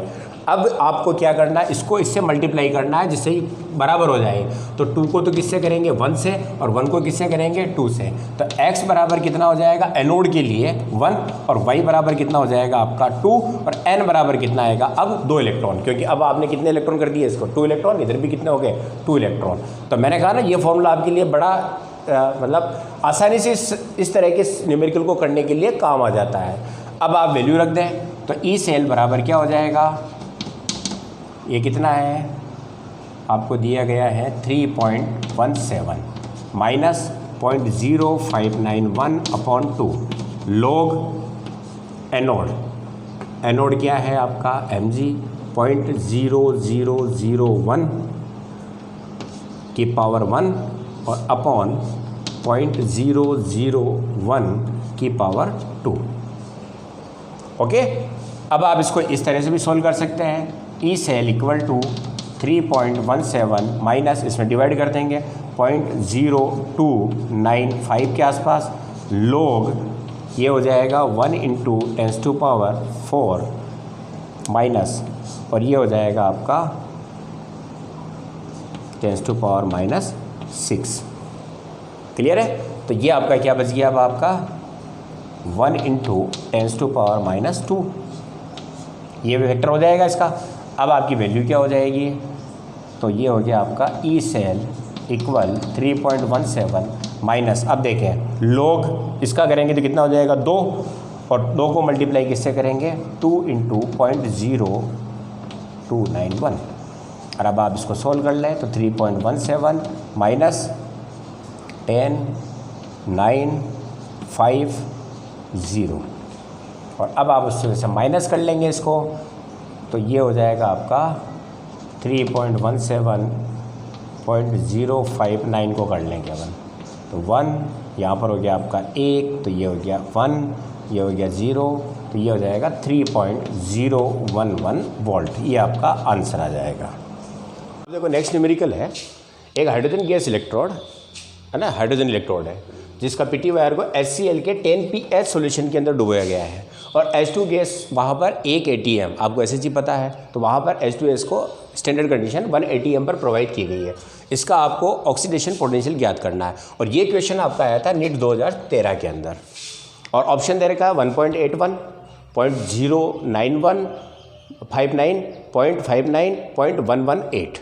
अब आपको क्या करना है, इसको इससे मल्टीप्लाई करना है जिससे ही बराबर हो जाए। तो 2 को तो किससे करेंगे, 1 से, और 1 को किससे करेंगे, 2 से। तो x बराबर कितना हो जाएगा एनोड के लिए 1, और y बराबर कितना हो जाएगा आपका 2, और n बराबर कितना आएगा अब 2 इलेक्ट्रॉन, क्योंकि अब आपने कितने इलेक्ट्रॉन कर दिए इसको, 2 इलेक्ट्रॉन, इधर भी कितने हो गए, 2 इलेक्ट्रॉन। तो मैंने कहा ना, ये फॉर्मूला आपके लिए बड़ा मतलब आसानी से इस तरह के न्यूमेरिकल को करने के लिए काम आ जाता है। अब आप वैल्यू रख दें, तो ई सेल बराबर क्या हो जाएगा, ये कितना है, आपको दिया गया है 3.17 minus 0.0591 upon 2 log anode. Anode क्या है आपका Mg 0.0001 की पावर 1 और अपॉन 0.001 की पावर 2। ओके, अब आप इसको इस तरह से भी सोल्व कर सकते हैं, E cell equal to 3.17 minus, इसमें डिवाइड कर देंगे 0.0295 के आसपास, लॉग ये हो जाएगा 1 × 10⁴ माइनस, और ये हो जाएगा आपका 10⁻⁻6। क्लियर है। तो ये आपका क्या बच गया, अब आपका 1 × 10⁻², ये वेक्टर हो जाएगा इसका। अब आपकी वैल्यू क्या हो जाएगी, तो ये हो गया आपका ई सेल इक्वल 3.17 माइनस, अब देखें लॉग इसका करेंगे तो कितना हो जाएगा 2, और 2 को मल्टीप्लाई किससे करेंगे, 2 × 0.0291, और अब आप इसको सोल्व कर लें तो 3.17 माइनस 10,950, और अब आप उससे माइनस कर लेंगे इसको, तो ये हो जाएगा आपका 3.17.059 को कर लेंगे अपन। तो 1 यहाँ पर हो गया आपका 1, तो ये हो गया 1, ये हो गया 0, तो ये हो जाएगा 3.011 वोल्ट। ये आपका आंसर आ जाएगा। देखो नेक्स्ट न्यूमेरिकल है, एक हाइड्रोजन गैस इलेक्ट्रोड है ना, हाइड्रोजन इलेक्ट्रोड है जिसका पीटी वायर को HCl के 10pH सॉल्यूशन के अंदर डुबोया गया है और H2 गैस वहाँ पर 1 atm, आपको SHG पता है, तो वहाँ पर H2S को स्टैंडर्ड कंडीशन 1 atm पर प्रोवाइड की गई है। इसका आपको ऑक्सीडेशन पोटेंशियल ज्ञात करना है और ये क्वेश्चन आपका आया था नीट 2013 के अंदर और ऑप्शन दे रखा है 1.81, 0.091, 59, 0.59, 0.118।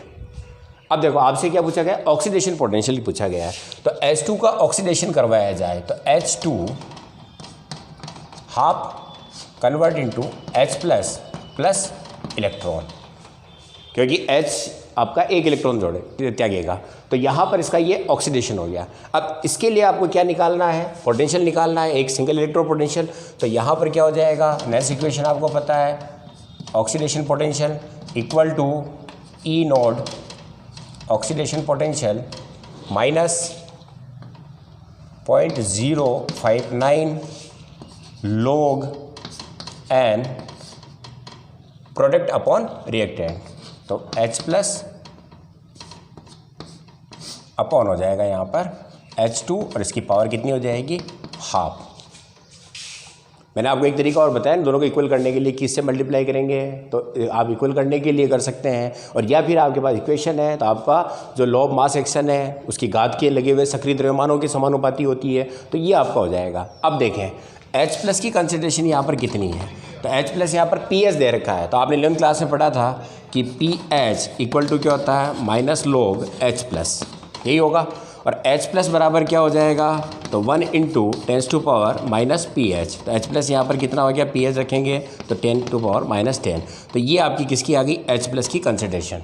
अब देखो आपसे क्या पूछा गया, ऑक्सीडेशन पोटेंशियल पूछा गया है। तो H2 का ऑक्सीडेशन करवाया जाए तो H2 half convert into H plus electron, क्योंकि H आपका एक इलेक्ट्रॉन जोड़े त्यागेगा, तो यहाँ पर इसका ये ऑक्सीडेशन हो गया। अब इसके लिए आपको क्या निकालना है, पोटेंशियल निकालना है, एक सिंगल इलेक्ट्रॉन पोटेंशियल। तो यहाँ पर क्या हो जाएगा, नेक्स्ट इक्वेशन आपको पता है, oxidation potential equal to E nought oxidation potential minus 0.059 log N product upon reactant. तो H प्लस अपॉन हो जाएगा यहाँ पर H2 और इसकी पावर कितनी हो जाएगी, हाफ। मैंने आपको एक तरीका और बताया, दोनों को इक्वल करने के लिए किससे मल्टीप्लाई करेंगे, तो आप इक्वल करने के लिए कर सकते हैं, और या फिर आपके पास इक्वेशन है तो आपका जो लॉ ऑफ मास एक्शन है उसकी घात के लगे हुए सक्रिय द्रव्यमानों की समानुपाती होती है, तो ये आपका हो जाएगा। अब देखें H प्लस की कंसंट्रेशन यहाँ पर कितनी है, तो H प्लस यहाँ पर pH दे रखा है, तो आपने 11th क्लास में पढ़ा था कि pH इक्वल टू क्या होता है, माइनस log H प्लस, यही होगा। और H प्लस बराबर क्या हो जाएगा, तो 1 into 10 to power minus pH, तो H प्लस यहाँ पर कितना हो गया, pH रखेंगे तो 10 टू पावर माइनस 10, तो ये आपकी किसकी आ गई, H प्लस की कंसंट्रेशन।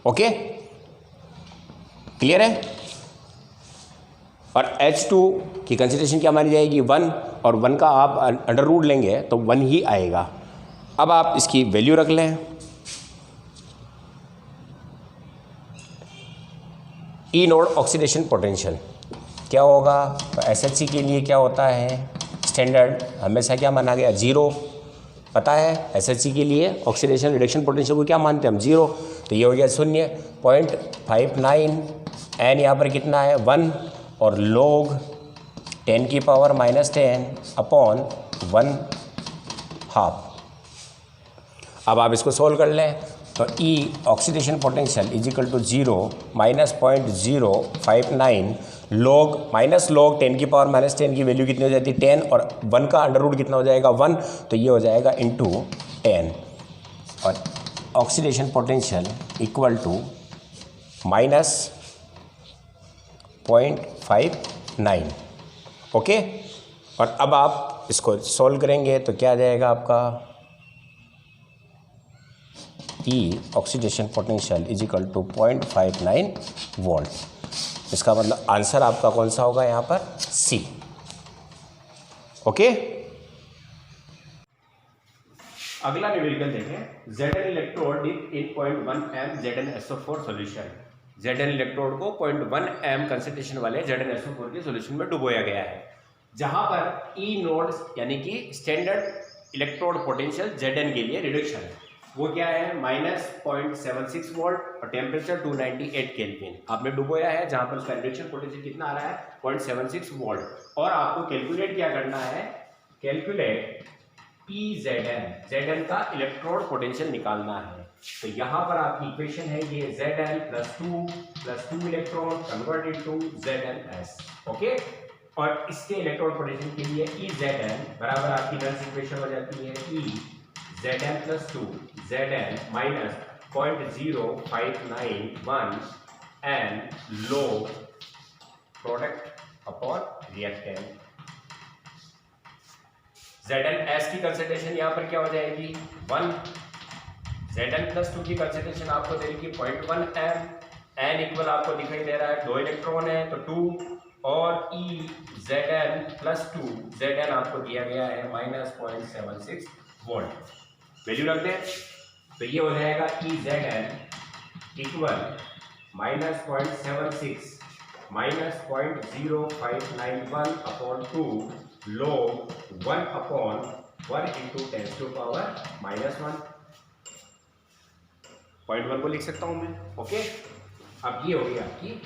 ओके क्लियर है। और H2 की कंसंट्रेशन क्या मानी जाएगी, 1, और 1 का आप अंडर रूट लेंगे तो 1 ही आएगा। अब आप इसकी वैल्यू रख लें, ई नोड ऑक्सीडेशन पोटेंशियल क्या होगा, तो SHC के लिए क्या होता है, स्टैंडर्ड हमेशा क्या माना गया, 0, पता है SHC के लिए ऑक्सीडेशन रिडक्शन पोटेंशियल को क्या मानते हैं हम, 0, तो ये हो गया 0.59, एन यहाँ पर कितना है 1, और log 10 की पावर माइनस 10 अपॉन 1/2। अब आप इसको सोल्व कर लें तो E oxidation potential is equal to 0 minus 0.059 log minus log 10 की पावर माइनस 10 की वैल्यू कितनी हो जाती है 10, और 1 का अंडर रूट कितना हो जाएगा 1, तो ये हो जाएगा इंटू 10, और oxidation potential equal to minus 0.59। Okay, और अब आप इसको सोल्व करेंगे तो क्या आ जाएगा आपका, E oxidation potential is equal to 0.59 volt. इसका मतलब आंसर आपका कौन सा होगा यहाँ पर, C। ओके, अगला न्यूमेरिकल देखें, Zn electrode dip in 0.1 m ZnSO4 solution. Zn electrode को 0.1 m कंसंट्रेशन वाले ZnSO4 के सॉल्यूशन में डुबोया गया है, जहां पर E नोड यानी कि स्टैंडर्ड इलेक्ट्रोड पोटेंशियल Zn के लिए रिडक्शन है, वो क्या है, माइनस 0.76 वोल्ट और टेम्परेचर 298 केल्विन आपने डुबोया है, जहां पर उसका रिडक्शन पोटेंशियल कितना आ रहा है 0.76 वोल्ट। और आपको कैलकुलेट क्या करना है, कैलकुलेट Zn का इलेक्ट्रोड पोटेंशियल निकालना है। तो यहाँ पर आपकी इक्वेशन है ये Zn plus 2 electron convert into ZnS। Okay, और इसके इलेक्ट्रोड पोटेंशियल के लिए Ezn बराबर आपकी नेक्स्ट इक्वेशन हो जाती है Zn plus 2 Zn minus 0.0591 and log product upon reactant. ZnS की कंसंट्रेशन यहाँ पर क्या हो जाएगी 1, Zn प्लस 2 की कंसंट्रेशन आपको दे रही 0.1 m, n इक्वल आपको दिखाई दे रहा है 2 इलेक्ट्रॉन है तो 2, और Zn प्लस 2 Zn आपको दिया गया है माइनस 0.76 वोल्ट। वैल्यू रख दें तो ये हो जाएगा Zn equal -0.76 minus 0.0591 upon 2 log 1 upon 1 into 10⁻⁻1 0.1 को लिख सकता हूं मैं। ओके, अब ये हो गई आपकी।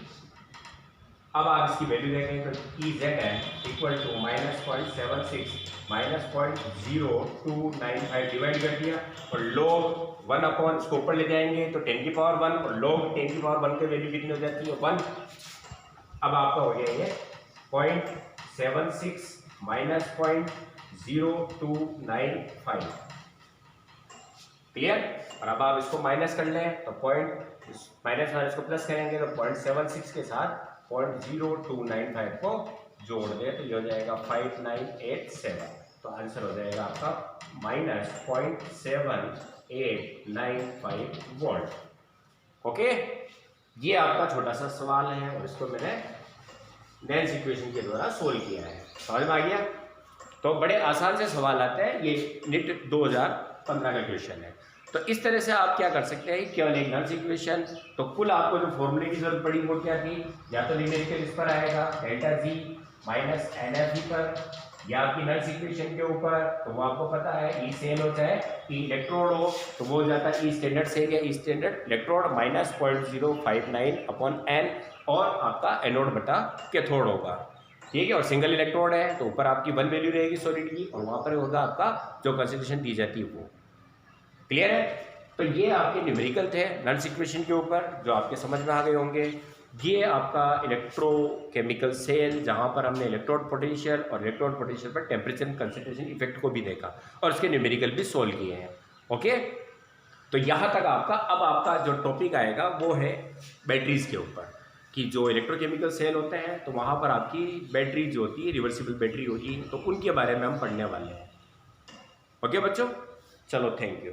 अब आप इसकी वैल्यू देखें तो EZN इक्वल टू -0.76 -0.0295 डिवाइड कर दिया और log 1 अपॉन इसको ऊपर ले जाएंगे तो 10⁻1 और log 10⁻1 की वैल्यू कितनी हो जाती है 1। अब आपका हो गया ये 0.76 -0.0295 क्लियर। और अब आप इसको माइनस कर लें तो माइनस को प्लस करेंगे तो 0.76 के साथ 0.0295 को जोड़ दें तो ये हो जाएगा 5987। तो आंसर हो जाएगा आपका -0.7895 वोल्ट। ओके, ये आपका छोटा सा सवाल है और इसको मैंने नेल्स इक्वेशन के द्वारा सोल्व किया है। समझ में आ गया। तो बड़े आसान से सवाल आते हैं, ये NIT 2015 का क्वेश्चन है। तो इस तरह से आप क्या कर सकते हैं, केवल एक नल्स इक्वेशन। तो कुल आपको जो फॉर्मूले की जरूरत पड़ी वो क्या थी, या तो न्यूमेरिकल इस पर आएगा डेल्टा जी माइनस एनर्जी पर, या आपकी नल्स इक्वेशन के ऊपर तो वो आपको पता है ई सेल हो चाहे ई इलेक्ट्रोड हो तो वो हो जाता है ई स्टैंडर्ड सेल या E standard electrode minus 0.059 upon N, और आपका एनोड बटा कैथोड होगा। ठीक है, और सिंगल इलेक्ट्रोड है तो ऊपर आपकी 1 वैल्यू रहेगी सॉलिड की और वहाँ पर होगा आपका जो कंसंट्रेशन दी जाती है वो। क्लियर है। तो ये आपके न्यूमेरिकल थे नल्स इक्वेशन के ऊपर जो आपके समझ में आ गए होंगे। ये आपका इलेक्ट्रोकेमिकल सेल जहाँ पर हमने इलेक्ट्रोड पोटेंशियल और इलेक्ट्रोड पोटेंशियल पर टेम्परेचर कंसंट्रेशन इफेक्ट को भी देखा और उसके न्यूमेरिकल भी सोल्व किए हैं। ओके, तो यहाँ तक आपका। अब आपका जो टॉपिक आएगा वो है बैटरीज के ऊपर, कि जो इलेक्ट्रोकेमिकल सेल होते हैं तो वहाँ पर आपकी बैटरी जो होती है रिवर्सिबल बैटरी होती है, तो उनके बारे में हम पढ़ने वाले हैं। ओके बच्चों, चलो थैंक यू।